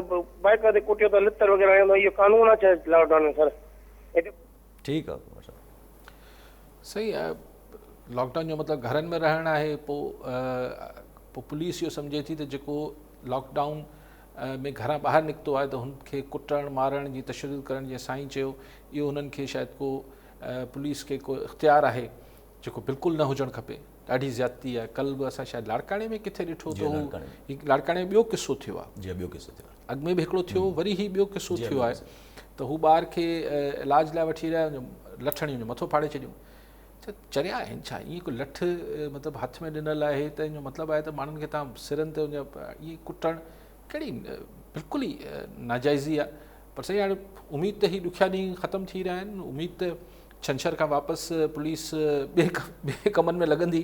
बाइक ते कुटियो अथसि, लितर वग़ैरह हणंदो। इहो कानून आहे छा लॉकडाउन में? सर ठीकु आहे, सही आहे। लॉकडाउन जो मतिलबु घरनि में रहणु आहे। पोइ पुलिस इहो सम्झे थी त जेको लॉकडाउन में घरां ॿाहिरि निकितो आहे त हुनखे कुटणु मारण जी तशदुद करण, जीअं साईं चयो, इहो हुननि खे शायदि को पुलिस खे को इख़्तियार आहे जेको बिल्कुलु न हुजणु खपे। ॾाढी ज़्यादती आहे। कल्ह बि असां शायदि लाड़काणे में किथे ॾिठो त लाड़काणे में ॿियो किसो थियो आहे। जी ॿियो किसो थियो आहे। अॻु में बि हिकिड़ो थियो, वरी ही ॿियो किसो थियो आहे त हू ॿार खे इलाज लाइ वठी रहिया, लठणी जो मथो फाड़े छॾियो। चरिया आहिनि छा? ईअं को लठ मतिलबु हथ में ॾिनल आहे त इन जो मतिलबु आहे त माण्हुनि खे तव्हां सिरनि ते ईअं कुटणु कहिड़ी बिल्कुलु ई नाजाइज़ी आहे। पर साईं हाणे उमेद त ही ॾुखिया ॾींहं ख़तमु थी रहिया आहिनि, उमेद त छंछर खां वापसि पुलिस ॿिए कमनि में लॻंदी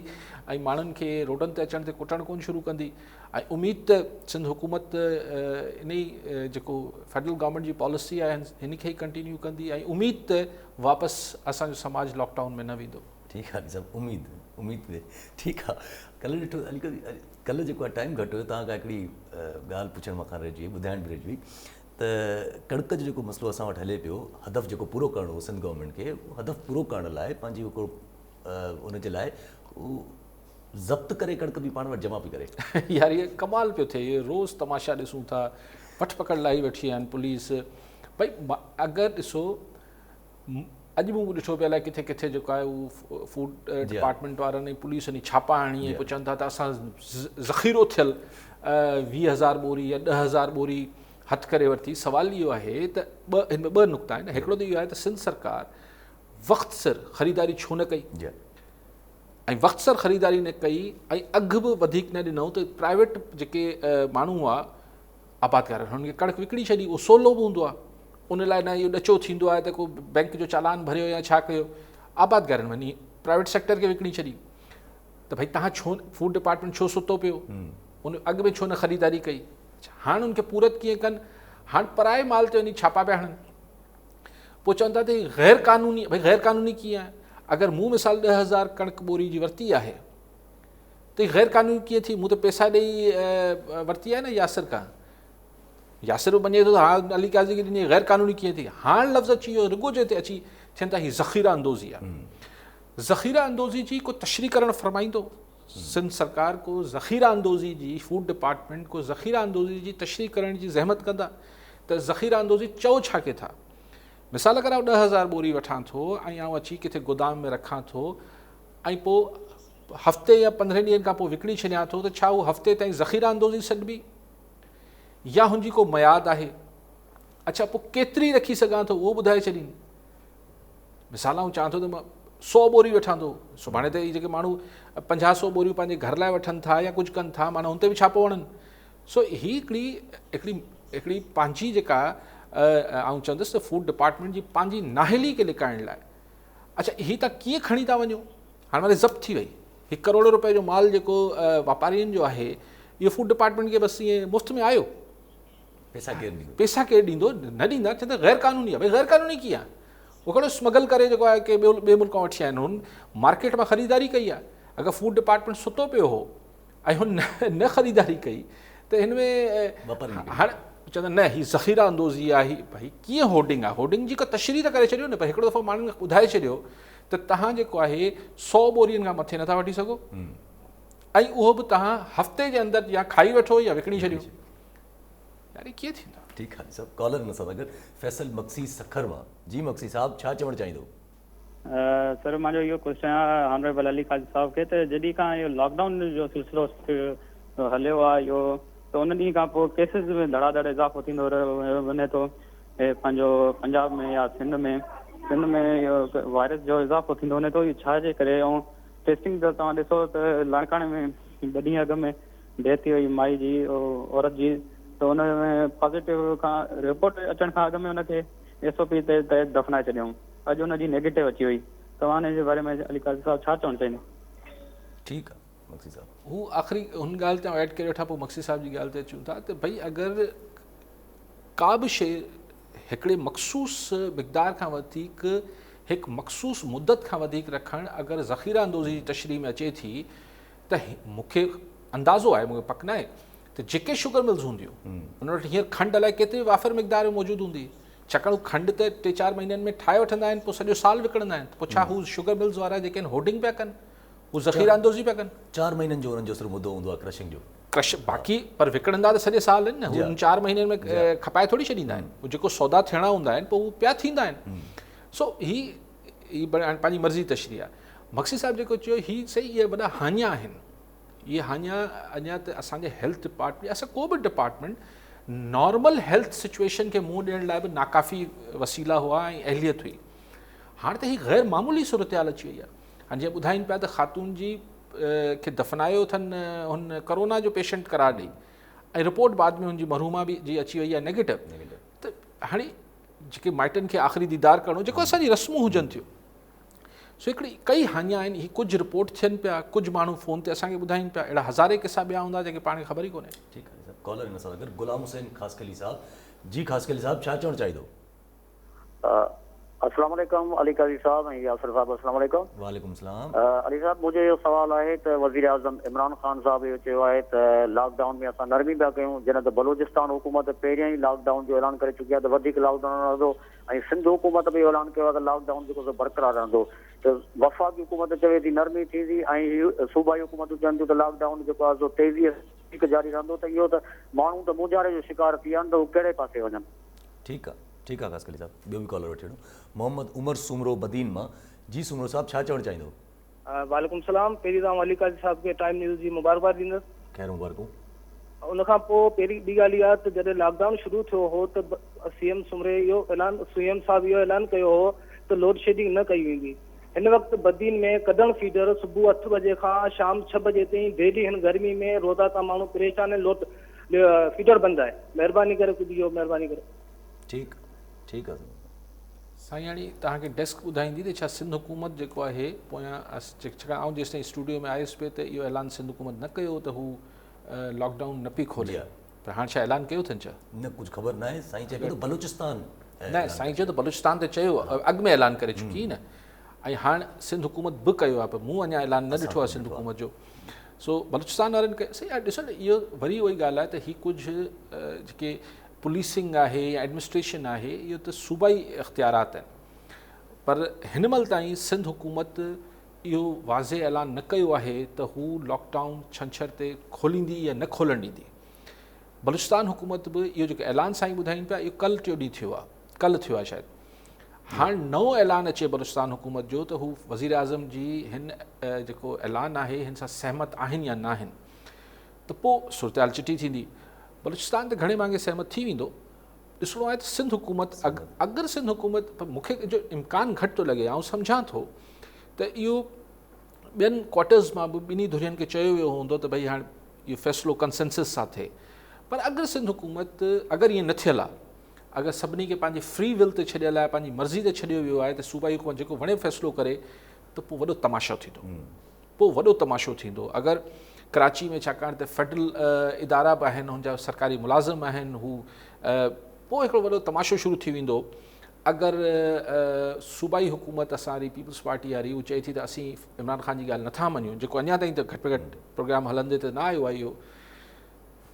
ऐं माण्हुनि खे रोडनि ते अचण ते कुटणु कोन शुरू कंदी ऐं उमेद त सिंध हुकूमत इन ई जेको फेडरल गवर्नमेंट जी पॉलिसी आहे हिन खे ई कंटिन्यू कंदी ऐं उमेद त वापसि असांजो समाज लॉकडाउन में न वेंदो। ठीकु आहे सभु उमेद ते ठीकु आहे। कल्ह ॾिठो कल्ह जेको आहे टाइम घटि हुयो, तव्हां खां हिकिड़ी ॻाल्हि पुछणु मूंखां रहिजी वई, ॿुधाइण बि रहिजी वई त कणिक जो जेको मसइलो असां वटि हले पियो, हदफ़ जेको पूरो करिणो हो सिंध गवर्नमेंट खे, हदफ़ पूरो करण लाइ पंहिंजी हिकिड़ो उनजे लाइ ज़ब्त करे कणिक बि पाण वटि जमा पई करे। यार ये कमाल पियो थिए, ये रोज़ तमाशा ॾिसूं था, वठ पकड़ लाई वेठी आहिनि पुलिस। भई अगरि ॾिसो अॼु मूं ॾिठो पियो अलाए किथे किथे जेको आहे उहो फूड डिपार्टमेंट वारनि पुलिस नि छापा हणी ऐं पोइ चवनि था त असां ज़ख़ीरो थियल 20,000 बोरी या 10,000 बोरी हथु करे वरिती। सुवाल इहो आहे त हिन में ॿ नुक़्ता आहिनि। हिकिड़ो त इहो आहे त सिंध सरकार वक़्तु सिर ख़रीदारी छो न कई, ऐं वक़्तु सिर ख़रीदारी न कई ऐं अघु बि वधीक न ॾिनो त प्राइवेट जेके माण्हू हुआ आबादकार हुननि खे कणिक विकिणी छॾी, उहो सोलो बि हूंदो आहे, उन लाइ न इहो ॾचो थींदो आहे त को बैंक जो चालान भरियो या छा कयो, आबादकारनि वञी प्राइवेट सेक्टर खे विकिणी छॾी। त भई तव्हां छो फूड डिपार्टमेंट छो सुतो पियो, उन अॻु में छो न ख़रीदारी कई। हाणे उनखे पूरत कीअं कनि, हाणे पराए माल ते वञी छापा पिया हणनि, पोइ चवनि था त गैर क़ानूनी। भई गैर क़ानूनी कीअं आहे, अगरि मूं मिसाल 10,000 कणिक बोरी जी वरिती आहे त गैर क़ानूनी कीअं थी, मूं त पैसा ॾेई वरिती आहे न यासिर खां, यासिर बि मञे थो त हा अली काज़ी खे ॾिनी, गैर क़ानूनी कीअं थी। हाणे लफ़्ज़ अची वियो रुगो जे ते अची थियनि था, हीअ ज़ख़ीरा अंदोज़ी आहे। ज़ख़ीरा अंदोज़ी जी को तशरी करणु फरमाईंदो, सिंध सरकार को ज़ख़ीरा अंदोज़ी जी, फूड डिपार्टमेंट को ज़ख़ीरा अंदोज़ी जी तशरी करण जी ज़हमत कंदा त ज़ख़ीरा अंदोज़ी चओ छा के था। मिसाल कर 10,000 बोरी वठां थो ऐं आउं अची किथे गोदाम में रखां थो ऐं पोइ हफ़्ते या 15 ॾींहंनि खां पोइ विकिणी छॾियां थो, त छा उहो हफ़्ते ताईं ज़ख़ीरा अंदोज़ी सॾिबी या हुनजी को मयाद आहे। अच्छा पोइ केतिरी रखी सघां थो उहो ॿुधाए छॾीनि। मिसाल आउं चवां थो त मां 100 बोरी वठां थो, सुभाणे त इहे जेके माण्हू 50-100 बोरियूं पंहिंजे घर लाइ वठनि था या कुझु कनि था, माना हुन ते बि छापो हणनि। सो ही हिकिड़ी पंहिंजी जेका आउं चवंदुसि त फूड डिपार्टमेंट जी पंहिंजी नाहिली खे लिकाइण लाइ। अच्छा हीअ तव्हां कीअं खणी था वञो, हाणे माने ज़ब्त थी वई 1 करोड़ रुपए जो माल जेको वापारियुनि जो आहे, इहो फूड डिपार्टमेंट खे बसि ईअं मुफ़्त में आयो, पैसा केरु ॾींदो, न ॾींदा, चवंदा गैर क़ानूनी आहे। भई गैर क़ानूनी कीअं आहे, उहो कहिड़ो स्मगल करे जेको आहे की ॿिए मुल्कों वठी आया आहिनि, हुन मार्केट मां ख़रीदारी कई आहे। अगरि फूड डिपार्टमेंट सुतो पियो हो ऐं हुन न ख़रीदारी कई त हिन में हाणे चवंदा न हीअ ज़ख़ीरा अंदोज़ी आहे। भई कीअं होर्डिंग आहे, होर्डिंग जी का तशरी त करे छॾियो न, पर हिकिड़ो दफ़ो माण्हुनि खे ॿुधाए छॾियो त तव्हां जेको आहे 100 बोरियुनि खां मथे नथा वठी सघो ऐं उहो बि तव्हां हफ़्ते जे अंदरि या खाई वठो या विकिणी छॾियो। यानी कीअं थींदो। ठीकु आहे सभु कॉलर में सां गॾु फैसल मक्सी सखर मां। जी मक्सी साहब छा चवणु चाहींदो? सर मुंहिंजो इहो क्वेश्चन आहे ऑनरेबल अली काज़ी साहब खे, त जॾहिं खां इहो लॉकडाउन जो सिलसिलो हलियो आहे इहो, त उन ॾींहं खां पोइ केसिस में धड़ाधड़ इज़ाफ़ो थींदो वञे थो, पंहिंजो पंजाब में या सिंध में इहो वायरस जो इज़ाफ़ो थींदो वञे थो। इहो छा जे करे, ऐं टेस्टिंग त तव्हां ॾिसो त लाड़काणे में 2 ॾींहं अॻु में डेथ थी वई माई जी, औरत जी, त हुन में पॉज़िटिव खां रिपोर्ट अचण खां अॻु में हुनखे SOP ते दफ़नाए छॾियऊं, अॼु हुनजी नेगेटिव अची वई। तव्हां हिन बारे में अली काज़ी साहब छा चवणु चाहींदो? ठीकु आहे मक्सी साहब, हू आख़िरी हुन ॻाल्हि ते ऐड करे वठां, पोइ मक्सी साहब जी ॻाल्हि ते अचूं था त भई अगरि का बि शइ हिकिड़े मख़सूस मिक़दार खां वधीक, हिकु मख़सूस मुद्दत खां वधीक रखणु अगरि ज़ख़ीरा अंदोज़ी जी तशरीह में अचे थी, त मूंखे अंदाज़ो आहे, मूंखे पक न आहे त जेके शुगर मिल्स हूंदियूं उन वटि हींअर खंडु अलाए केतिरी वाफ़िर मिक़दार में मौजूदु हूंदी, छाकाणि खंडु त 3-4 महीननि में ठाहे वठंदा आहिनि, पोइ सॼो साल विकिणंदा आहिनि। पोइ छा हू शुगर मिल्स वारा जेके आहिनि होर्डिंग पिया कनि, हू ज़ख़ीरा अंदोज़ी पिया कनि। 4 महीननि जो हुननि जो सिर्फ़ु मुदो हूंदो आहे क्रशिंग जो, बाक़ी पर विकिणंदा त सॼे साल आहिनि न, हू 4 महीननि में खपाए थोरी छॾींदा आहिनि। हू जेको सौदा थियणा हूंदा आहिनि पोइ हू पिया थींदा आहिनि। सो ही पंहिंजी मर्ज़ी तशरीह आहे। मक्सी साहब जेको चयो ही सही, इहे वॾा हानिया आहिनि। इहे हानिया अञा त असांजे हेल्थ डिपार्टमेंट, असां को बि डिपार्टमेंट नॉर्मल हेल्थ सिचुएशन खे मुंहुं ॾियण लाइ बि नाकाफ़ी वसीला हुआ ऐं अहलियत हुई। हाणे त ही गैर मामूली सूरत हाल अची वई आहे। हाणे जीअं ॿुधाइनि पिया त ख़ातून जी खे दफ़नायो अथनि हुन करोना जो पेशेंट करार ॾेई, ऐं रिपोर्ट बाद में हुनजी मरहूमा बि जी अची वई आहे नेगेटिव। त हाणे जेके माइटनि खे आख़िरी दीदार करणो जेको असांजी रस्मूं हुजनि थियूं। सो हिकिड़ी कई हानिया आहिनि, ही कुझु रिपोर्ट थियनि पिया, कुझु माण्हू फ़ोन ते असांखे ॿुधाइनि पिया, अहिड़ा हज़ारे किसा ॿिया हूंदा जेके पाण खे ख़बर ई कोन्हे। ठीकु आहे सर, कॉलर हिन सां गॾु गुलाम हुसैन ख़ासकली साहब। जी ख़ासकली साहब, छा चवणु चाहींदो? अस्सलाम वालेकुम अली काज़ी साहब ऐं यासिर साहब, अस्सलाम वालेकुम। वालेकुम सलाम। अली साहब, मुंहिंजो इहो सुवालु आहे त वज़ीर आज़म इमरान ख़ान साहब इहो चयो आहे त लॉकडाउन में असां नरमी पिया कयूं, जॾहिं त बलूचिस्तान हुकूमत पहिरियां ई लॉकडाउन जो ऐलान करे चुकी आहे त वधीक लॉकडाउन रहंदो, ऐं सिंध हुकूमत बि ऐलान कयो आहे त लॉकडाउन जेको सो बरक़रार रहंदो। त वफ़ाक़ी हुकूमत चवे थी नरमी थींदी ऐं सूबाई हुकूमतूं चवनि थियूं त लॉकडाउन जेको आहे सो तेज़ीअ जारी रहंदो, त इहो त माण्हू त मुंझारे जो शिकार थी विया आहिनि, त हू कहिड़े पासे वञनि? ठीकु आहे, ठीकु आहे ख़ासकली साहब। ॿियो बि कॉलर वठी वठूं, मोहम्मद उमर सुमरो बदीन मां। जी सुमरो साहब, छा चवणु चाहींदो? वालेकुम सलाम। पहिरीं त अली काज़ी साहब खे टाइम न्यूज़ जी मुबारकबाद ॾींदुसि। ख़ैर मुबारकूं। उनखां पोइ पहिरीं ॿी ॻाल्हि इहा त जॾहिं लॉकडाउन शुरू थियो हो त सीएम साहब इहो ऐलान कयो हो त लोड शेडिंग न कई वेंदी। हिन वक़्तु बदीन में कदण फीडर सुबुह 8 बजे खां शाम 6 बजे ताईं डेली हिन गर्मी में रोज़ा था माण्हू परेशान आहिनि, लोड फीडर बंदि आहे। महिरबानी करे कुझु इहो महिरबानी करे। ठीकु ठीकु आहे साईं हाणे तव्हांखे डेस्क ॿुधाईंदी त छा सिंध हुकूमत जेको आहे पोयां छाकाणि आउं जेसि ताईं स्टूडियो में आयुसि पियो त इहो ऐलान सिंध हुकूमत न कयो त हू लॉकडाउन न पई खोले, पर हाणे छा ऐलान कयो अथनि छा? न, कुझु ख़बर न आहे। साईं चए पियो बलूचिस्तान न, साईं चयो त बलूचिस्तान ते चयो, अॻु में ऐलान करे चुकी न, ऐं हाणे सिंध हुकूमत बि कयो आहे, पर मूं अञा ऐलान न ॾिठो आहे सिंध हुकूमत जो। सो बलूचिस्तान वारनि खे सही आहे। ॾिसो न, इहो वरी उहा ई ॻाल्हि आहे त हीअ कुझु जेके पुलिसिंग आहे या एडमिनिस्ट्रेशन आहे, इहो त सूबाई इख़्तियारात आहिनि, पर हिन महिल ताईं सिंध हुकूमत इहो वाज़े ऐलान न कयो आहे त हू लॉकडाउन छंछर ते खोलींदी या न खोलणु ॾींदी। बलूचिस्तान हुकूमत बि इहो जेको ऐलान साईं ॿुधाइनि पिया, इहो कल्ह टियों ॾींहुं थियो आहे, कल्ह थियो आहे शायदि। हाणे नओं ऐलान अचे बलूचिस्तान हुकूमत जो त हू वज़ीर आज़म जी हिन जेको ऐलान आहे हिन सां सहमत आहिनि या न आहिनि, त पोइ सूरत हाल चिटी थींदी। बलूचिस्तान ते घणे भाङे सहमत थी वेंदो। ॾिसणो आहे त सिंध हुकूमत अगरि सिंध हुकूमत, पर मूंखे जो इम्कानु घटि थो लॻे, ऐं सम्झां थो त इहो ॿियनि क्वार्टर्स मां बि ॿिन्ही धुरियुनि खे चयो वियो हूंदो त भई हाणे इहो फ़ैसिलो कंसेंसस सां थिए, पर अगरि सिंध हुकूमत अगरि ईअं न थियल आहे, अगरि सभिनी खे पंहिंजे फ्री विल ते छॾियल आहे, पंहिंजी मर्ज़ी ते छॾियो वियो आहे त सूबाई हुकूमत जेको वणे फ़ैसिलो करे, त पोइ वॾो तमाशो थींदो, पोइ वॾो तमाशो थींदो। अगरि कराची में छाकाणि त फेडरल इदारा बि आहिनि, हुनजा सरकारी मुलाज़िम आहिनि, हू पोइ हिकिड़ो वॾो तमाशो शुरू थी वेंदो। अगरि सूबाई हुकूमत असांजी पीपल्स पार्टी वारी हू चए थी त असीं इमरान ख़ान जी ॻाल्हि नथा मञूं, जेको अञा ताईं त घटि में घटि प्रोग्राम हलंदे त न आयो आहे, इहो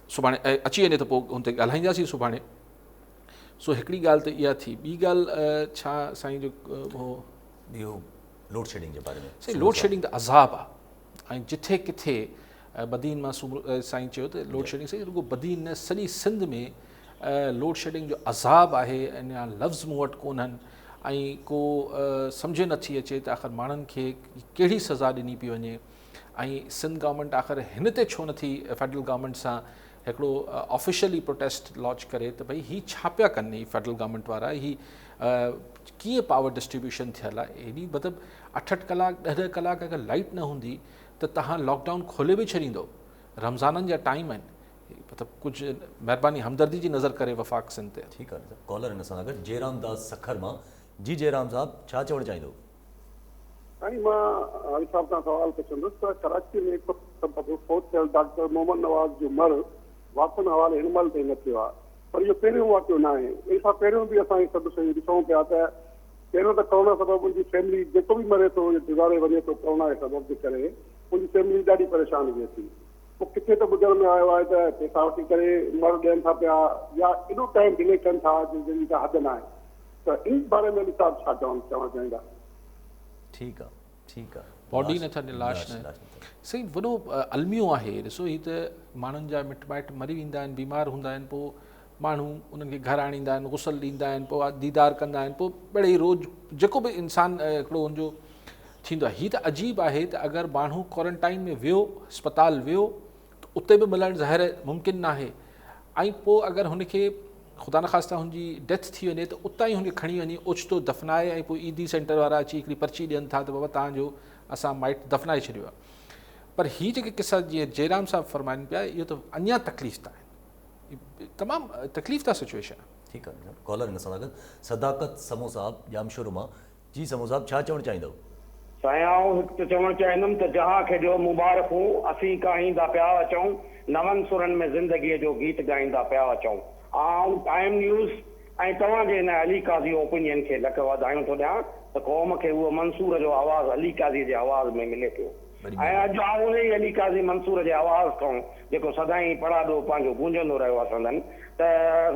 सुभाणे अची वञे त पोइ हुन ते ॻाल्हाईंदासीं सुभाणे। सो हिकिड़ी ॻाल्हि त इहा थी। ॿी ॻाल्हि छा साईं जो हो इहो लोड शेडिंग जे बारे में? साईं लोड शेडिंग त अज़ाब आहे, ऐं जिथे किथे बदीन मां साईं चयो त लोड शेडिंग साईं रुगो बदीन न सॼी सिंध में लोड शेडिंग जो अज़ाब आहे, अञा लफ़्ज़ मूं वटि कोन्हनि, ऐं को सम्झ नथी अचे त आख़िर माण्हुनि खे कहिड़ी सज़ा ॾिनी पई वञे, ऐं सिंध गवर्नमेंट आख़िर हिन ते छो नथी फेडरल गवर्नमेंट सां हिकिड़ो ऑफिशियली प्रोटेस्ट लॉन्च करे त भई हीअ छा पिया कनि, हीअ फेडरल गवर्नमेंट वारा हीअ कीअं पावर डिस्ट्रीब्यूशन थियल आहे। हेॾी मतिलबु 8-8 कलाक 10 कलाक अगरि लाइट न हूंदी त तव्हां लॉकडाउन खोले बि छॾींदो, रमज़ाननि जा टाइम आहिनि, मतिलबु कुझु महिरबानी हमदर्दी जी नज़र करे वफ़ाक़ सिंध ते। ठीकु आहे कॉलर हिन सां गॾु जयराम दास सखर मां। जी जयराम साहब, छा चवणु चाहींदो? साईं मां हाली साहब खां सवाल पुछंदुसि त कराची में फोर्थ थियल डॉक्टर मोहम्मद नवाज़ जो मर वापसि हवाले हिन महिल ताईं न थियो आहे, पर इहो पहिरियों वाक़ियो न आहे। इन खां पहिरियों बि असां सभु शयूं ॾिसूं पिया त पहिरियों त कोरोना सबबु मुंहिंजी फैमिली जेको बि मरे थो गुज़ारे वञे थो कोरोना जे सबबु जे करे, मुंहिंजी फैमिली ॾाढी परेशान हुई थी। पोइ किथे त ॿुधण में आयो आहे त पैसा वठी करे मर ॾियनि था पिया या एॾो टाइम डिले कनि था जंहिंजी का हद न आहे, त इन बारे में हिसाब छा चवणु चाहींदा? ठीकु आहे, ठीकु आहे। बॉडी नथा ॾियनि, लाश न सही, वॾो अलमियो आहे। ॾिसो हीअ त माण्हुनि जा मिट माइट मरी वेंदा आहिनि, बीमार हूंदा आहिनि, पोइ माण्हू उन्हनि खे घर आणींदा आहिनि, गुसल ॾींदा आहिनि, पोइ दीदार कंदा आहिनि, पोइ मिड़ई रोज़ जेको बि इंसानु हिकिड़ो हुनजो थींदो आहे। हीअ त अजीब आहे त अगरि माण्हू क्वारंटाइन में वियो, अस्पताल वियो, त उते बि मिलणु ज़ाहिर मुमकिन न आहे, ऐं पोइ अगरि हुनखे ख़ुदा न ख़ास्ता हुनजी डेथ थी वञे त उतां ई हुनखे खणी वञी ओचितो दफ़नाए, ऐं पोइ ईदी सेंटर वारा अची हिकिड़ी पर्ची ॾियनि था त बाबा तव्हांजो असां माइट दफ़नाए छॾियो आहे। पर हीअ जेके किसा जीअं जयराम साहब फरमाइनि पिया, इहो त अञा तकलीफ़ था आहिनि, तमामु तकलीफ़ था सिचुएशन आहे। ठीकु आहे कॉलर हिन सां गॾु सदाकत समो साहब जामशोर मां। जी समो साहब छा चवणु चाहींदव? साईं हिकु त चवणु चाहींदुमि त जहां खे ॾियो मुबारकूं, असीं ॻाईंदा पिया अचूं, नवनि सुरनि में ज़िंदगीअ जो गीत ॻाईंदा पिया अचूं। टाइम न्यूज़ ऐं तव्हांजे हिन अली काज़ी ओपिनियन खे लख वाधायूं थो ॾियां त क़ौम खे उहो मंसूर जो आवाज़ु अली काज़ी जे आवाज़ में मिले पियो। ऐं अॼु आऊं उन ई अली काज़ी मंसूर जे आवाज़ खां जेको सदाईं पड़ाॾो पंहिंजो गूंजंदो रहियो आहे संदन, त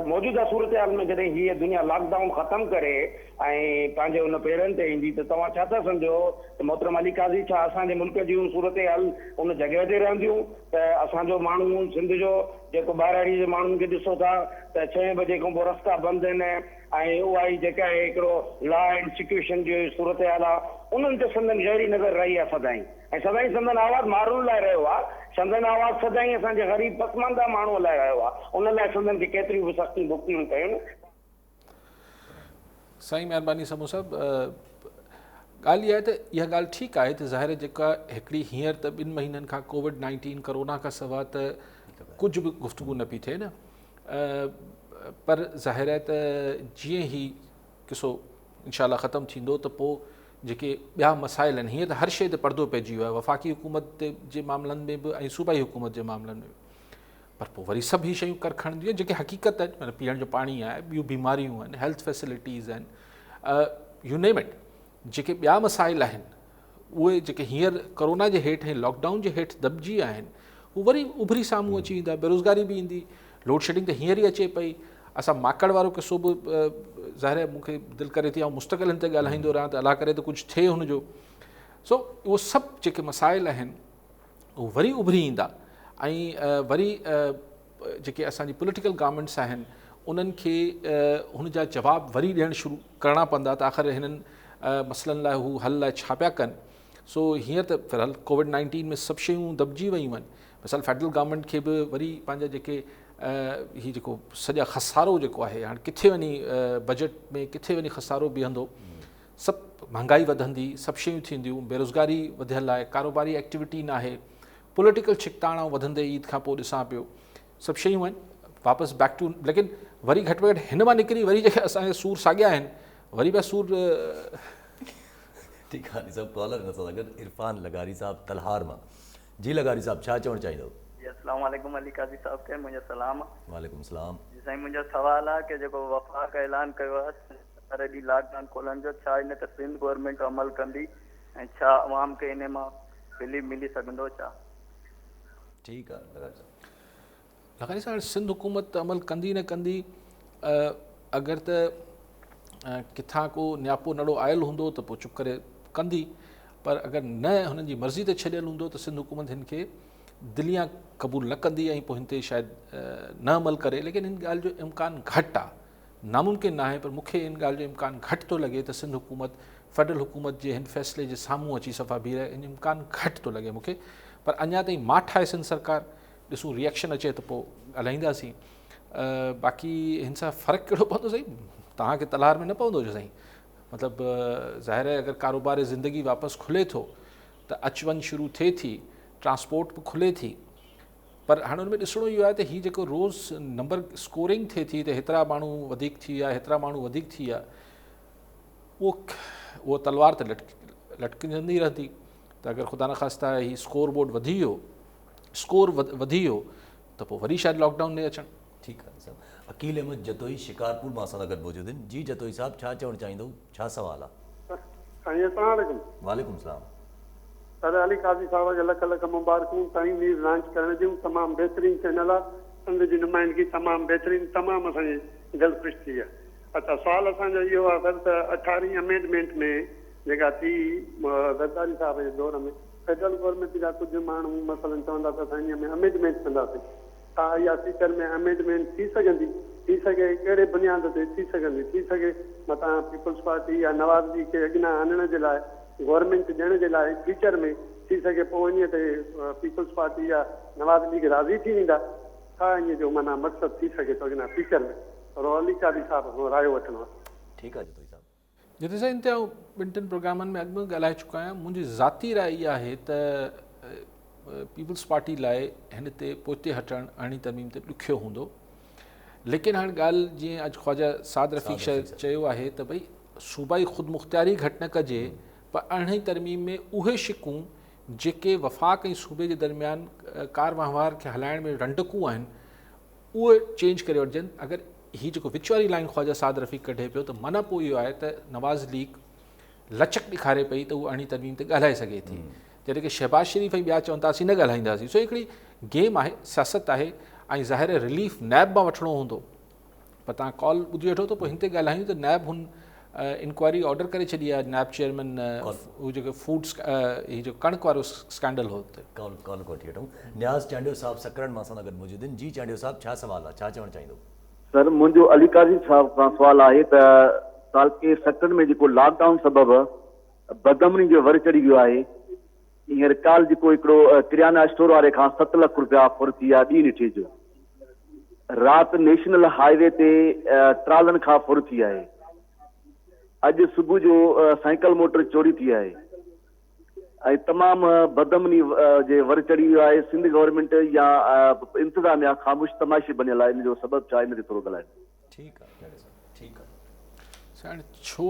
मौजूदा सूरत हाल में जॾहिं हीअ दुनिया लॉकडाउन ख़तमु करे ऐं पंहिंजे हुन पेरनि ते ईंदी त तव्हां छा था सम्झो त मोहतरम अली काज़ी छा असांजे मुल्क जूं सूरत हाल उन जॻह ते रहंदियूं त असांजो माण्हू सिंध जो जेको ॿाहिराड़ी जे माण्हुनि खे ॾिसो था त 6 बजे खां पोइ रस्ता बंदि आहिनि ऐं उहा ई जेका आहे हिकिड़ो लॉ एंड सिक्यूशन जो सूरत हाल आहे, उन्हनि ते संदन जहिड़ी नज़र रही आहे सदाईं, ऐं सदाईं संदन आवाज़ु माण्हुनि लाइ रहियो आहे, संदन आवाज़ु सदाईं असांजे ग़रीब पसमानदा माण्हूअ लाइ रहियो आहे, उन लाइ संदन खे केतिरियूं बि सख़्तियूं भुगतणियूं कयूं। साईं महिरबानी समो साहब, ॻाल्हि इहा आहे त इहा ॻाल्हि ठीकु आहे त ज़ाहिर जेका हिकिड़ी हींअर त 2 महीननि खां कोविड-19 कोरोना खां सवाइ त कुझु बि गुफ़्तगू न पई थिए न, पर ज़ाहिर आहे त जीअं ई किसो इंशाल्लाह ख़तमु थींदो त पोइ जेके ॿिया मसाइल आहिनि, हीअं त हर शइ ते पर्दो पइजी वियो आहे, वफ़ाक़ी हुकूमत जे मामलनि में बि ऐं सूबाई हुकूमत जे मामलनि में बि, पर पोइ वरी सभु हीअ शयूं कर खणंदियूं आहिनि जेके हक़ीक़त आहिनि, माना पीअण जो पाणी आहे, ॿियूं बीमारियूं आहिनि, हेल्थ फैसिलिटीज़ आहिनि, यू नेम इट, जेके ॿिया मसाइल आहिनि उहे जेके हींअर कोरोना जे हेठि ऐं लॉकडाउन जे हेठि दॿिजी आहिनि उहे वरी उभरी साम्हूं अची वेंदा, बेरोज़गारी बि ईंदी, लोड शेडिंग त हींअर ई अचे पई, असां माकड़ वारो किसो बि ज़ाहिर आहे मूंखे दिलि करे थी ऐं मुस्तक़िल हिन ते ॻाल्हाईंदो रहां त अलाह करे त कुझु थिए हुनजो। सो उहो सभु जेके मसाइल आहिनि उहे वरी उभरी ईंदा ऐं वरी जेके असांजी पॉलिटिकल गवर्नमेंट्स आहिनि उन्हनि खे हुन जा जवाब वरी ॾियणु शुरू करणा पवंदा त आख़िर हिननि मसइलनि लाइ हू हल लाइ छा पिया कनि। सो हींअर त फ़िलहालु कोविड-19 में सभु शयूं दॿिजी वियूं आहिनि, मिसाल फेडरल गवर्नमेंट खे बि वरी पंहिंजा जेके हीअ जेको सॼा खसारो जेको आहे हाणे किथे वञी बजट में किथे वञी खसारो बीहंदो, सभु महांगाई वधंदी, सभु शयूं थींदियूं, बेरोज़गारी वधियल आहे, कारोबारी एक्टिविटी न आहे, पॉलिटिकल छिकताणा वधंदे ईद खां पोइ ॾिसां पियो, सभु शयूं आहिनि वापसि बैक टू, लेकिन वरी घटि में घटि हिन मां निकिरी वरी जेके असांजे सूर साॻिया आहिनि वरी पिया सूर। ठीकु आहे सभु कॉलर हिन सां गॾु इरफान लगारी साहब तलहार मां। जी लगारी साहब छा चवणु चाहींदव? अस्सलाम वालेकुम अली काज़ी साहब खे मुंहिंजो सलाम। वालेकुम सलाम। जी साईं, मुंहिंजो सुवालु आहे की जेको वफ़ाक़ ऐलान कयो आहे हर ॾींहुं लॉकडाउन खोलण जो, छा इन ते सिंध गवर्नमेंट अमल कंदी ऐं छा अवाम खे इन मां रिलीफ मिली सघंदो छा? ठीकु आहे लगारी साहब। लगारी साहब, सिंध हुकूमत अमल कंदी न कंदी, अगरि त किथां को न्यापो नड़ो आयल हूंदो त पोइ चुप करे कंदी, पर अगरि न हुननि जी मर्ज़ी ते छॾियल हूंदो त सिंध हुकूमत हिन खे दिलियां क़बूल न कंदी ऐं पोइ हिन ते शायदि न अमल करे। लेकिन हिन ॻाल्हि जो इम्कानु घटि आहे, नामुमकिन न आहे, पर मूंखे हिन ॻाल्हि जो इम्कानु घटि थो लॻे त सिंध हुकूमत फेडरल हुकूमत जे हिन फ़ैसिले जे साम्हूं अची सफ़ा बीह रहे, इन इम्कानु घटि थो लॻे मूंखे। पर अञा ताईं मां ठाहे सिंध सरकार, ॾिसूं रिएक्शन अचे त पोइ ॻाल्हाईंदासीं। बाक़ी हिन सां फ़र्क़ु कहिड़ो पवंदो साईं? तव्हांखे तलहार में न पवंदो जो साईं, मतिलबु ज़ाहिर आहे अगरि कारोबार ज़िंदगी वापसि खुले थो त अचु वञु शुरू थिए थी, ट्रांसपोर्ट बि खुले थी, पर हाणे हुन में ॾिसणो इहो आहे त हीअ जेको रोज़ नंबर स्कोरिंग थिए थी त हेतिरा माण्हू वधीक थी विया, हेतिरा माण्हू वधीक थी विया, उहो तलवार त लटकंदी रहंदी। त अगरि ख़ुदा न ख़ास्ता हीअ स्कोर बोर्ड वधी वियो, स्कोर वधी वियो त पोइ वरी शायदि लॉकडाउन में अचनि। ठीकु आहे साहब। अकील अहमद जतोई शिकारपुर मां असां सां गॾु मौजूदु आहिनि। जी जतोई साहब छा चवणु चाहींदव, छा सुवालु आहे? साईं अस्सलाम वालेकुम। वालेकुम सलाम। सर अली काज़ी साहब खे लख लख मुबारकूं, ताईं न्यूज़ लॉन्च करण जूं, तमामु बहितरीनु चैनल आहे, सिंध जी नुमाइंदगी तमामु बहितरीनु, तमामु असांजी दिलि ख़ुशि थी आहे। अच्छा, सुवालु असांजो इहो आहे सर त 18 अमेंडमेंट में जेका थी ज़रदारी साहब जे दौर में फेडरल गवर्नमेंट जा कुझु माण्हू मसइलनि चवंदा त असां इन में अमेंडमेंट कंदासीं, छा इहा फीचर में अमेंडमेंट थी सघंदी? थी सघे कहिड़े बुनियाद ते थी सघंदी? थी सघे मथां पीपल्स पार्टी या नवाज़ लीग खे अॻियां आणण जे लाइ, गवर्नमेंट ॾियण जे लाइ फीचर में थी सघे, पोइ इन ते पीपल्स पार्टी या नवाज़ लीग राज़ी थी वेंदा, छा इन जो माना मक़सदु थी सघे थो इन फीचर में? और अली काज़ी साहब खां रायो वठणो आहे। ठीकु आहे जतोई साहब। जिते साईं हिते 2-3 प्रोग्रामनि में अॻु में ॻाल्हाए चुका आहियां, मुंहिंजी ज़ाती राय इहा आहे त पीपल्स पार्टी लाइ हिन ते पोइते हटणु अरिड़हीं तरमीम ते ॾुखियो हूंदो। लेकिन हाणे ॻाल्हि जीअं अॼु ख्वाजा साद रफ़ीक चयो आहे त भई सूबाई ख़ुदमुख़्तियारी घटि न कजे, पर 18वीं तरमीम में उहे शिकूं जेके वफ़ाक़ ऐं सूबे जे दरमियान कार वहिंवार खे हलाइण में रंडकूं आहिनि उहे चेंज करे वठिजनि। अगरि हीअ जेको विच वारी लाइन ख्वाजा साद रफ़ीक कढे पियो त माना पोइ इहो आहे त नवाज़ लीग लचक ॾेखारे पई त उहा 18वीं तरमीम ते ॻाल्हाए सघे थी, जॾहिं की शहबाज शरीफ़ ऐं ॿिया चवनि था असीं न ॻाल्हाईंदासीं। सो हिकिड़ी गेम आहे, सियासत आहे, ऐं ज़ाहिर रिलीफ नैब मां वठिणो हूंदो। पर तव्हां कॉल ॿुधी वठो त पोइ हिन ते ॻाल्हायूं त नैब हुन इंक्वायरी ऑर्डर करे छॾी आहे। नैब चेयरमैन उहो जेको फूड्स हीअ जो कणिक वारो स्कैंडल हो हुते कॉल वठी वठूं। न्याज़ चांडियो साहब सकरन मां सां गॾु मौजूद आहिनि। जी चांडियो साहब, छा सवाल आहे, छा चवणु चाहींदो? सर, मुंहिंजो अली काज़ी साहब खां सुवाल आहे त सालके सकरन में जेको लॉकडाउन सबबि बदमनी जो वर चढ़ी वियो आहे, हींअर काल जेको हिकिड़ो किरियाना स्टोर वारे खां 7 लाख रुपया फुर थी विया ॾींहुं ॾिठे जो। राति नेशनल हाईवे ते ट्रालनि खां फुर थी आहे। अॼु सुबुह जो साइकिल मोटर चोरी थी आहे ऐं तमामु बदमनी जे वर चढ़ी वियो आहे। सिंध गवर्नमेंट या इंतिज़ामिया ख़ामोश तमाशी बनियल आहे, इन जो सबबु छा आहे, इन ते थोरो ॻाल्हाए। ठीकु आहे, ठीकु आहे। हाणे छो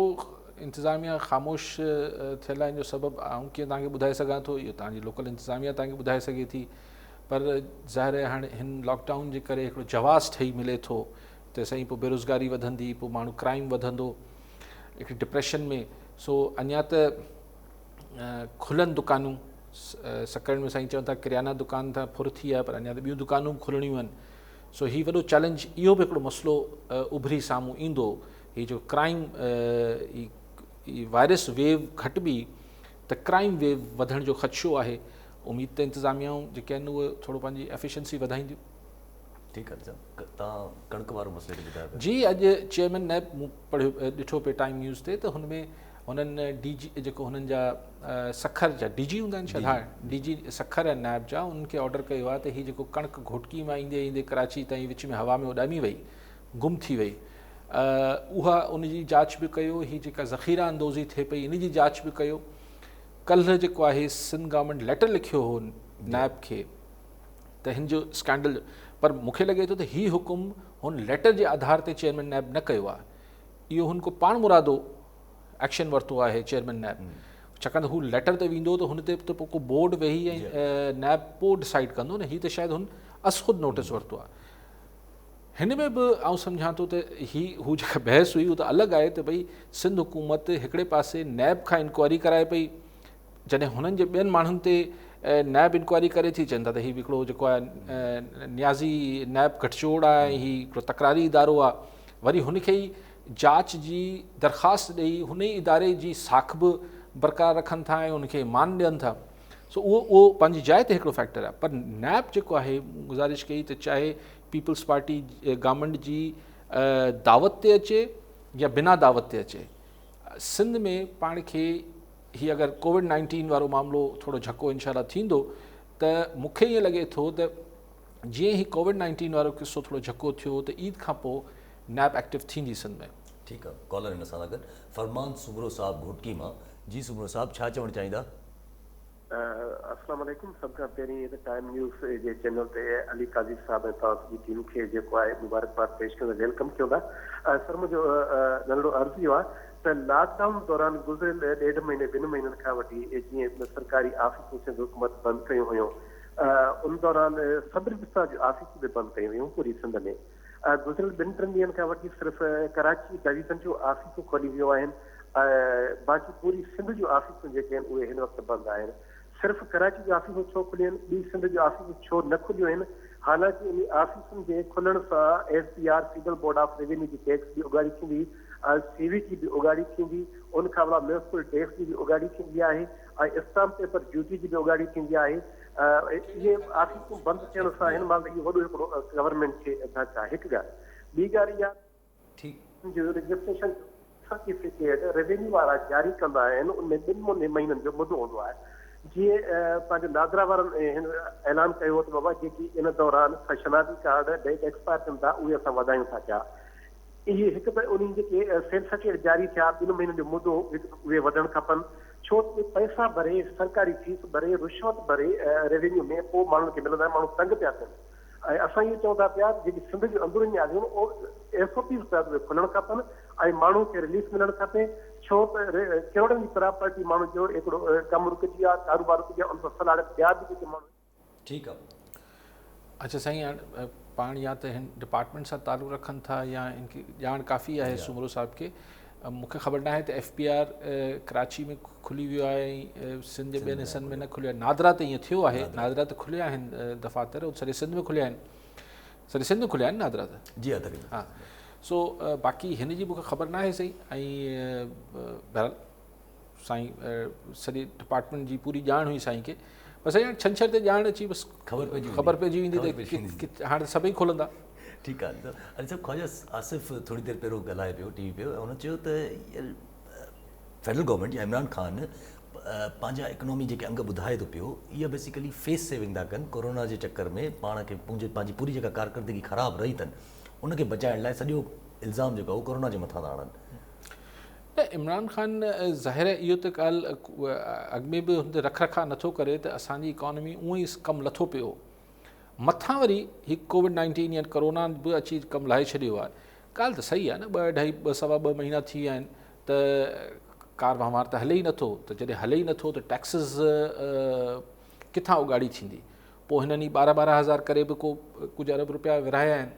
इंतिज़ामिया ख़ामोश थियल आहे, इन जो सबबु आउं कीअं तव्हांखे ॿुधाए सघां थो, इहो तव्हांजी लोकल इंतिज़ामिया तव्हांखे ॿुधाए सघे थी। पर ज़ाहिर आहे हाणे हिन लॉकडाउन जे करे हिकिड़ो जवाज़ ठही मिले थो त साईं पोइ बेरोज़गारी वधंदी, पोइ माण्हू क्राइम वधंदो, हिकिड़ी डिप्रेशन में। सो अञा त खुलनि दुकानूं सकरन में, साईं चवनि था किरियाना दुकान था फुर थी आहे, पर अञा त ॿियूं दुकानूं खुलणियूं आहिनि। सो हीउ वॾो चैलेंज, इहो बि हिकिड़ो मसइलो उभरी साम्हूं ईंदो। हीअ जो क्राइम वायरस वेव घटिबी त क्राइम वेव वधण जो ख़दशो आहे। उमेद त इंतिज़ामियाऊं जेके आहिनि उहे थोरो पंहिंजी एफिशिएंसी वधाईंदियूं। ठीकु आहे, तव्हां कणिक वारो मसइलो ॿुधायो। जी, अॼु चेयरमैन नैब मूं पढ़ियो ॾिठो पियो टाइम न्यूज़ ते, त हुनमें हुननि DG जेको हुननि जा सखर जा DG हूंदा आहिनि शायदि, हा DG सखर ऐं नैब जा, उन्हनि खे ऑर्डर कयो आहे त हीअ जेको कणिक घोटकी मां ईंदे ईंदे कराची ताईं विच में हवा में उॾामी वई, गुम थी वई, उहा उनजी जांच बि कयो। हीअ जेका ज़ख़ीरा अंदोज़ी थिए पई, इन जी जांच बि कयो। कल्ह जेको आहे सिंध गवर्नमेंट लेटर लिखियो हो नैब खे त हिन जो स्कैंडल, पर मूंखे लॻे थो त हीउ हुकुम हुन लेटर जे आधार ते चेयरमैन नैब न कयो आहे, इहो हुन को पाण मुरादो एक्शन वरितो आहे चेयरमैन नैब। छाकाणि त हू लेटर ते वेंदो त हुन ते त पोइ को बोर्ड वेही ऐं नैब पोइ डिसाइड कंदो न। हीअ त शायदि हुन असख़ुद नोटिस वरितो आहे। हिन में बि आउं सम्झां थो त हू जेका बहस हुई उहा त अलॻि आहे त भई सिंध हुकूमत हिकिड़े पासे नैब खां इंक्वायरी कराए पई, जॾहिं हुननि जे ॿियनि माण्हुनि ते नैब इंक्वायरी करे थी, चवनि था त हीउ हिकिड़ो जेको आहे न्याज़ी नैब गठजोड़ आहे, हीउ हिकिड़ो तकरारी इदारो आहे। वरी हुनखे ई जांच जी दरख़्वास्त ॾेई हुन ई इदारे जी साख बि बरक़रार रखनि था ऐं हुनखे मान ॾियनि था। सो उहो पंहिंजी जाइ ते हिकिड़ो फैक्टर आहे। पर नैब जेको आहे, गुज़ारिश कई त चाहे पीपल्स पार्टी गवर्नमेंट जी दावत ते अचे या बिना दावत ते अचे, सिंध में पाण खे ही अगरि कोविड-19 वारो मामिलो थोरो झको इंशाल्लाह थींदो त मूंखे ईअं लॻे थो त जीअं ही कोविड-19 वारो किसो थोरो झको थियो त ईद खां पोइ नैब एक्टिव थींदी सिंध में। ठीकु आहे, कॉलर हिन सां गॾु फरमान सुबरो साहब घोटकी मां। जी सुबरो साहब, छा चवणु चाहींदा? अस्सलाम वालेकुम। सभ खां पहिरीं टाइम न्यूज़ जे चैनल ते अली काज़ी साहब ऐं तव्हां टीम खे जेको आहे मुबारकबाद पेश कंदा, वेलकम कयो था। सर, मुंहिंजो नंढड़ो अर्ज़ु इहो आहे त लॉकडाउन दौरान गुज़िरियल 1.5 महीने 2 महीननि खां वठी जीअं सरकारी आफ़ीसूं सिंध हुकूमत बंदि कयूं हुयूं, उन दौरान सब रजिस्ट्रार जूं आफ़ीसूं बि बंदि कयूं हुयूं पूरी सिंध में। गुज़िरियल 2-3 ॾींहंनि खां वठी सिर्फ़ु कराची डिवीज़न जूं आफ़ीसूं खोली वियूं आहिनि, बाक़ी पूरी सिंध जूं आफ़ीसूं जेके आहिनि उहे हिन वक़्तु बंदि आहिनि। सिर्फ़ु कराची जूं आफ़ीसूं छो खुलियूं आहिनि, ॿी सिंध जूं आफ़ीसूं छो न खुलियूं आहिनि? हालांकि इन आफ़ीसुनि जे खुलण सां SBR federal board of revenue जी टैक्स बि उगाड़ी थींदी, CVT बि उगाड़ी थींदी, उनखां अलावा म्यूनिसिपल टैक्स जी बि उगाड़ी थींदी आहे ऐं स्टाम्प पेपर ड्यूटी जी बि उगाड़ी थींदी आहे। इहे आफ़ीसूं बंदि थियण सां हिन महिल इहो वॾो हिकिड़ो गवर्नमेंट खे धक आहे। हिकु ॻाल्हि, ॿी ॻाल्हि इहा जो रजिस्ट्रेशन सर्टिफिकेट रेवेन्यू वारा जारी कंदा आहिनि, उनमें 2 महीननि जो मुदो हूंदो आहे। जीअं पंहिंजो नादरा वारनि हिन ऐलान कयो त बाबा जेकी इन दौरान शनाती कार्ड डेट एक्सपायर थियनि था उहे असां वधायूं था पिया। इहे हिकु त उन्हनि जेके सेल सर्टिफिकेट जारी थिया 2 महीननि जो मुदो उहे वधणु खपनि, छो त पैसा भरे सरकारी फीस भरे रिश्वत भरे रेवेन्यू में पोइ माण्हुनि खे मिलंदा आहिनि, माण्हू तंग पिया थियनि। ऐं असां इहो चऊं था पिया जेकी सिंध जूं अंदरूनी ॻाल्हियूं SOPs पिया खुलणु खपनि ऐं माण्हू खे रिलीफ मिलणु खपे छो त करोड़नि जी प्रॉपर्टी माण्हू जो हिकिड़ो कमु रुकिजी आहे कारोबार रुकिजी आहे उन सां सलाह ॿिया बि जेके माण्हू ठीकु आहे। अच्छा साईं, हाणे पाण या त हिन डिपार्टमेंट सां तालुक़ु रखनि था या इनखे ॼाण काफ़ी आहे सुमरो साहिब खे। मूंखे ख़बर न आहे त FPR कराची में खुली वियो आहे ऐं सिंध जे ॿियनि हिसनि में न खुलियो आहे। नादरा त ईअं थियो आहे, नादरा त खुलिया आहिनि दफ़ातर, सॼे सिंध में खुलिया आहिनि, सॼे सिंध में खुलिया आहिनि नादरा त। जी हा तक़रीबन। हा, सो बाक़ी हिन जी मूंखे ख़बर न आहे सही। ऐं बहरहाल साईं सॼे डिपार्टमेंट जी पूरी ॼाण हुई साईं खे, बसि हाणे छंछर ते ॼाण अची बसि ख़बर पइजी वेंदी त हाणे सभई खोलंदा। ठीकु आहे। अरे सभु ख़्वाजा आसिफ़ थोरी देरि पहिरियों ॻाल्हाए पियो TV पे, हुन चयो त फेडरल गवर्नमेंट या इमरान ख़ान पंहिंजा इकोनॉमी जेके अंग ॿुधाए थो पियो इहा बेसिकली फेस सेविंग था कनि। कोरोना जे चक्कर में पाण खे पंहिंजी पूरी जेका कारकर्दगी ख़राबु रही अथनि उनखे बचाइण लाइ सॼो इल्ज़ाम जेको आहे उहो कोरोना जे मथां था आणनि। न, इमरान ख़ान ज़ाहिर आहे इहो त ॻाल्हि अॻु में बि हुन ते रख रखा नथो करे त असांजी इकॉनमी उअं ई कमु लथो पियो, मथां वरी हीउ कोविड-19 या कोरोना बि अची कमु लाहे छॾियो आहे। ॻाल्हि त सही आहे न, 2-2.5 महीना थी विया आहिनि त कार वहिंवार त हले ई नथो, त जॾहिं हले ई नथो त टैक्सिस किथां उगाड़ी थींदी। पोइ हिननि 12-12 हज़ार करे बि कुझु अरब रुपया विरहाया आहिनि।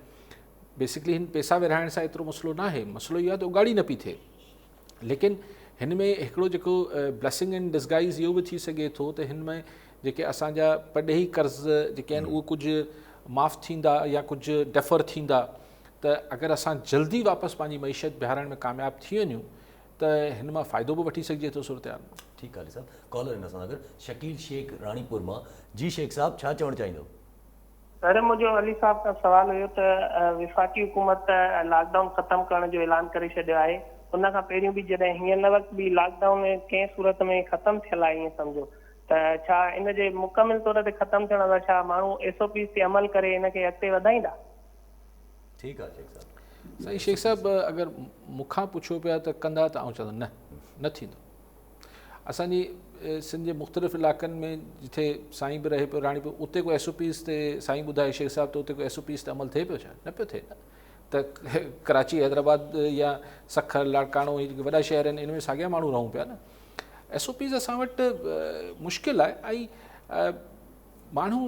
बेसिकली हिन पैसा विरहाइण सां एतिरो मसइलो न आहे, मसइलो इहो आहे त उगाड़ी न पई थिए। लेकिन हिन में हिकिड़ो जेको ब्लेसिंग इन डिस्गाइज़ इहो बि थी सघे थो त हिन में जेके असांजा परॾेही कर्ज़ जेके आहिनि उहे कुझु माफ़ु थींदा या कुझु डेफर थींदा, त अगरि असां जल्दी वापसि पंहिंजी मईशत बिहारण में कामयाबु थी वञूं त हिन मां फ़ाइदो बि वठी सघिजे थो सूरत हाल। ठीकु आहे साहब। कॉलर हिन सां गॾु शकील शेख राणीपुर मां। जी शेख साहब, छा चवणु चाहींदो? सर, मुंहिंजो अली साहब खां सुवाल हुयो त विफ़ाक़ी हुकूमत लॉकडाउन ख़तमु करण जो ऐलान करे छॾियो आहे। उन खां पहिरियों बि जॾहिं हींअर वक़्तु बि लॉकडाउन कंहिं सूरत में ख़तमु थियल आहे ईअं सम्झो, त छा इन जे मुकमिल तौर ते ख़तमु थियण सां छा माण्हू SOPs ते अमल करे इनखे अॻिते वधाईंदा? ठीकु आहे शेख साहब। साईं शेख साहब, अगरि मूंखां पुछो पिया त कंदा त आउं चवंदुमि न थींदो। असांजी सिंध जे मुख़्तलिफ़ इलाइक़नि में जिथे साईं बि रहे पियो राणीपुर, उते को SOPs ते साईं ॿुधाए शेख साहब त उते को SOPs ते अमल थिए पियो छा? न पियो थिए न। त कराची, हैदराबाद या सखर, लाड़काणो, इहे जेके वॾा शहर आहिनि इन में साॻिया माण्हू रहूं पिया न। SOPs असां वटि मुश्किल आहे ऐं माण्हू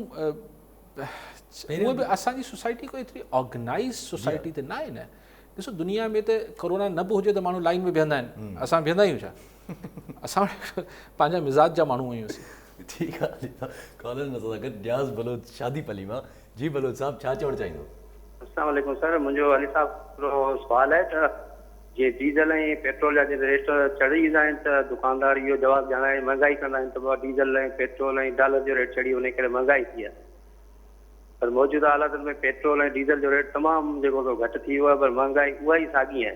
उहे बि असांजी सोसाइटी को एतिरी ऑर्गेनाइज़ सोसाइटी त न आहे न। ॾिसो, दुनिया में त कोरोना न बि हुजे त माण्हू लाइन में बीहंदा आहिनि, असां बीहंदा आहियूं छा? असां पंहिंजा मिज़ाज जा माण्हू आहियूं। ठीकु आहे। कॉलर न सां गॾु न्याज़ बलोच शादी पली मां। जी बलोच साहब, छा चवणु चाहींदो? अस्सलाम वालेकुम सर, मुंहिंजो अली साहब हिकिड़ो सुवाल आहे त जीअं डीज़ल ऐं पेट्रोल जा जेके रेट चढ़ी ईंदा आहिनि त दुकानदार इहो जवाबु ॼाणाए महांगाई कंदा आहिनि त डीज़ल ऐं पेट्रोल ऐं डॉलर जो रेट चढ़ी उन करे महांगाई थी आहे। पर मौजूदा हालातुनि में पेट्रोल ऐं डीज़ल जो रेट तमामु जेको घटि थी वियो आहे, पर महांगाई उहा ई साॻी आहे।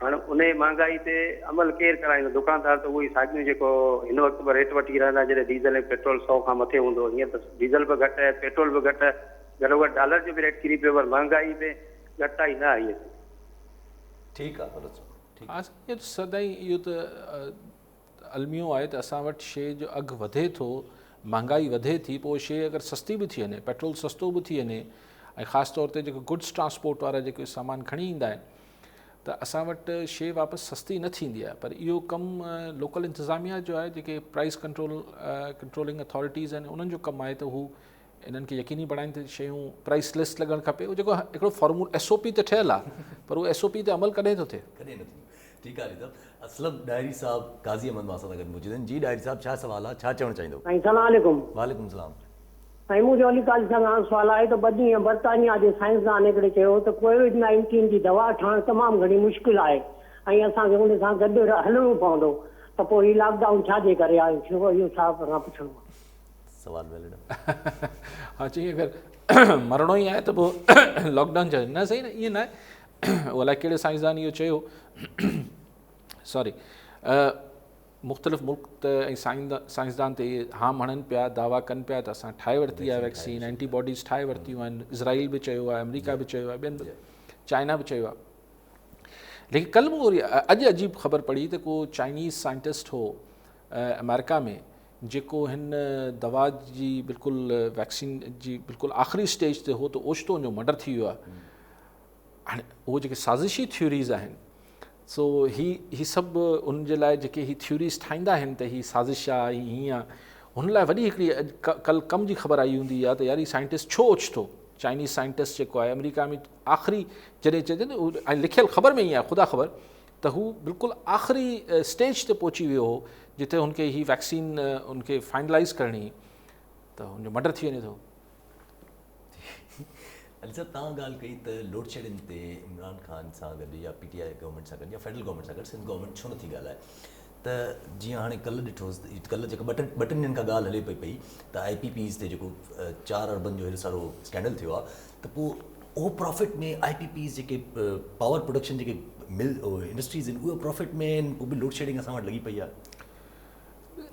हाणे उन महांगाई ते अमल केरु कराईंदो? दुकानदार त उहो ई साॻियूं जेको हिन वक़्तु बि रेट वठी रहंदा जॾहिं डीज़ल ऐं पेट्रोल 100 खां मथे हूंदो। हीअं त डीज़ल बि घटि आहे, पेट्रोल बि घटि आहे, घटो घटि डॉलर जो बि रेट किरी पियो, पर महांगाई में घटिताई न आई आहे। ठीकु आहे। हा, इहो त सदाईं इहो त अलमियो आहे त असां वटि शइ जो अघु वधे थो, महांगाई वधे थी, पोइ शइ अगरि सस्ती बि थी वञे, पेट्रोल सस्तो बि थी वञे ऐं ख़ासि तौर ते जेको गुड्स ट्रांसपोर्ट वारा जेके सामान खणी ईंदा आहिनि त असां वटि शइ वापसि सस्ती न थींदी आहे। पर इहो कमु लोकल इंतिज़ामिया जो आहे, जेके प्राइस कंट्रोलिंग अथॉरिटीज़ आहिनि उन्हनि जो कमु आहे त हू इन्हनि खे यकीनी बणाइनि त शयूं प्राइस लिस्ट लॻणु खपे। उहो जेको हिकिड़ो फॉर्मूलो SOP त ठहियलु आहे, पर उहो SOP ते अमल कॾहिं थो थिए? कॾहिं न थींदो। ठीकु आहे। असलम डायरी साहब गाज़ी अहमद मां सां गॾु मौजूदु आहिनि। जी डायरी साहब, छा सवाल आहे, छा चवणु चाहींदो? अस्सलाम वालेकुम। वालेकुम सलाम। साईं, मुंहिंजो अली काज़ी सां सुवाल आहे त ॿ ॾींहं बर्तानिया जे साइंसदान हिकिड़े चयो त कोविड-19 जी दवा ठाहिणु तमामु घणी मुश्किल आहे ऐं असांखे उन सां गॾु हलणो पवंदो, त पोइ हीउ लॉकडाउन छाजे करे आहे? छो इहो साहब खां पुछणो आहे। सवाल वैलिड। हा, चई अगरि मरणो ई आहे त पोइ लॉकडाउन चयो न, सही न, ईअं न आहे। अलाए कहिड़े साइंसदान इहो चयो, सॉरी, मुख़्तलिफ़ मुल्क त ऐं साइंसदान ते इहे हाम हणनि पिया, दावा कनि पिया त असां ठाहे वरिती आहे वैक्सीन, एंटीबॉडीज़ ठाहे वरितियूं आहिनि। इज़राइल बि चयो आहे, अमेरिका बि चयो आहे, ॿियनि बि, चाइना बि चयो आहे। लेकिन कल्ह मूं वरी अॼु अजीब ख़बर पढ़ी त को चाइनीज़ साइंटिस्ट हो अमेरिका में, जेको हिन दवा जी बिल्कुलु वैक्सीन जी बिल्कुलु आख़िरी स्टेज ते हो त ओचितो उनजो मर्डर थी वियो आहे। हाणे उहे जेके साज़िशी थ्योरीज़ आहिनि सो ही सभु उन जे लाइ जेके ही थ्योरीज़ ठाहींदा आहिनि त ही साज़िश आहे हीअं आहे, हुन लाइ वॾी हिकिड़ी कल कम जी ख़बर आई हूंदी आहे त यार ही साइंटिस्ट छो ओचितो चाइनीज़ साइंटिस्ट जेको आहे अमेरिका में आख़िरी जॾहिं चइजे न ऐं लिखियल ख़बर में ई आहे ख़ुदा ख़बर त हू बिल्कुलु आख़िरी स्टेज ते पहुची वियो हो जिते हुनखे ही वैक्सीन उनखे फाइनलाइज़ करणी त हुनजो मर्डर थी वञे थो। अली साहब तव्हां ॻाल्हि कई त लोड शेडिंग ते इमरान ख़ान सां गॾु या PTI गवर्नमेंट सां गॾु या फेडरल गवर्नमेंट सां गॾु सिंध गवर्नमेंट छो नथी ॻाल्हाए, त जीअं हाणे कल्ह ॾिठोसीं कल्ह जेका ॿ टिनि ॾींहंनि खां ॻाल्हि हले पई त IPPs ते जेको 4 अरबनि जो हेॾो सारो स्कैंडल थियो आहे त पोइ उहो प्रॉफिट में IPPs जेके पावर प्रोडक्शन जेके इंडस्ट्रीज़ आहिनि उहे प्रॉफिट में आहिनि, पोइ बि लोड शेडिंग असां वटि लॻी पई आहे।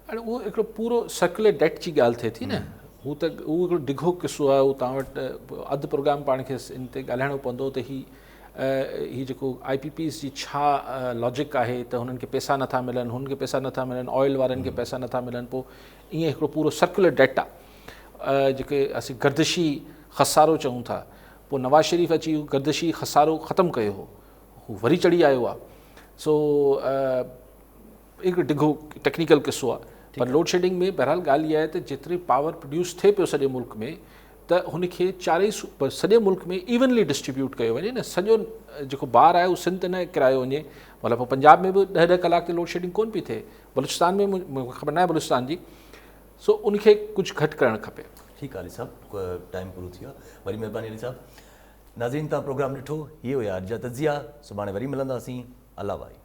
हाणे उहो हिकिड़ो पूरो सर्कुलर डेट जी ॻाल्हि थिए थी न, हू त उहो हिकिड़ो डिघो किसो आहे, उहो तव्हां वटि अधु प्रोग्राम पाण खे इन ते ॻाल्हाइणो पवंदो त ही जेको IPPs जी छा लॉजिक आहे त हुननि खे पैसा नथा मिलनि, हुननि खे पैसा नथा मिलनि, ऑयल वारनि खे पैसा नथा मिलनि, पोइ ईअं हिकिड़ो पूरो सर्कुलर डेट आहे जेके असीं गर्दिशी खसारो चऊं था। पोइ नवाज़ शरीफ़ अची गर्दिशी खसारो ख़तमु कयो हो, हू वरी चढ़ी आयो आहे। सो हिकिड़ो डिघो टेक्निकल किसो आहे, पर लोड शेडिंग में बहरहाल ॻाल्हि इहा आहे त जेतिरी पावर प्रोड्यूस थिए पियो सॼे मुल्क में त हुनखे सॼे मुल्क में इवनली डिस्ट्रीब्यूट कयो वञे न, सॼो जेको बार आहे उहो सिंध न किरायो वञे, मतिलबु पंजाब में बि 10-10 कलाक ते लोड शेडिंग कोन पई थिए, बलूचिस्तान में मूंखे ख़बर न आहे बलूचिस्तान जी, सो उनखे कुझु घटि करणु खपे। ठीकु आहे अली साहब, टाइम पूरो थी वियो आहे, वरी महिरबानी अली साहब। नाज़रीन तव्हां प्रोग्राम ॾिठो, इहो हुया अॼु जा तज़िया, सुभाणे वरी मिलंदासीं। अल्लाह भाई।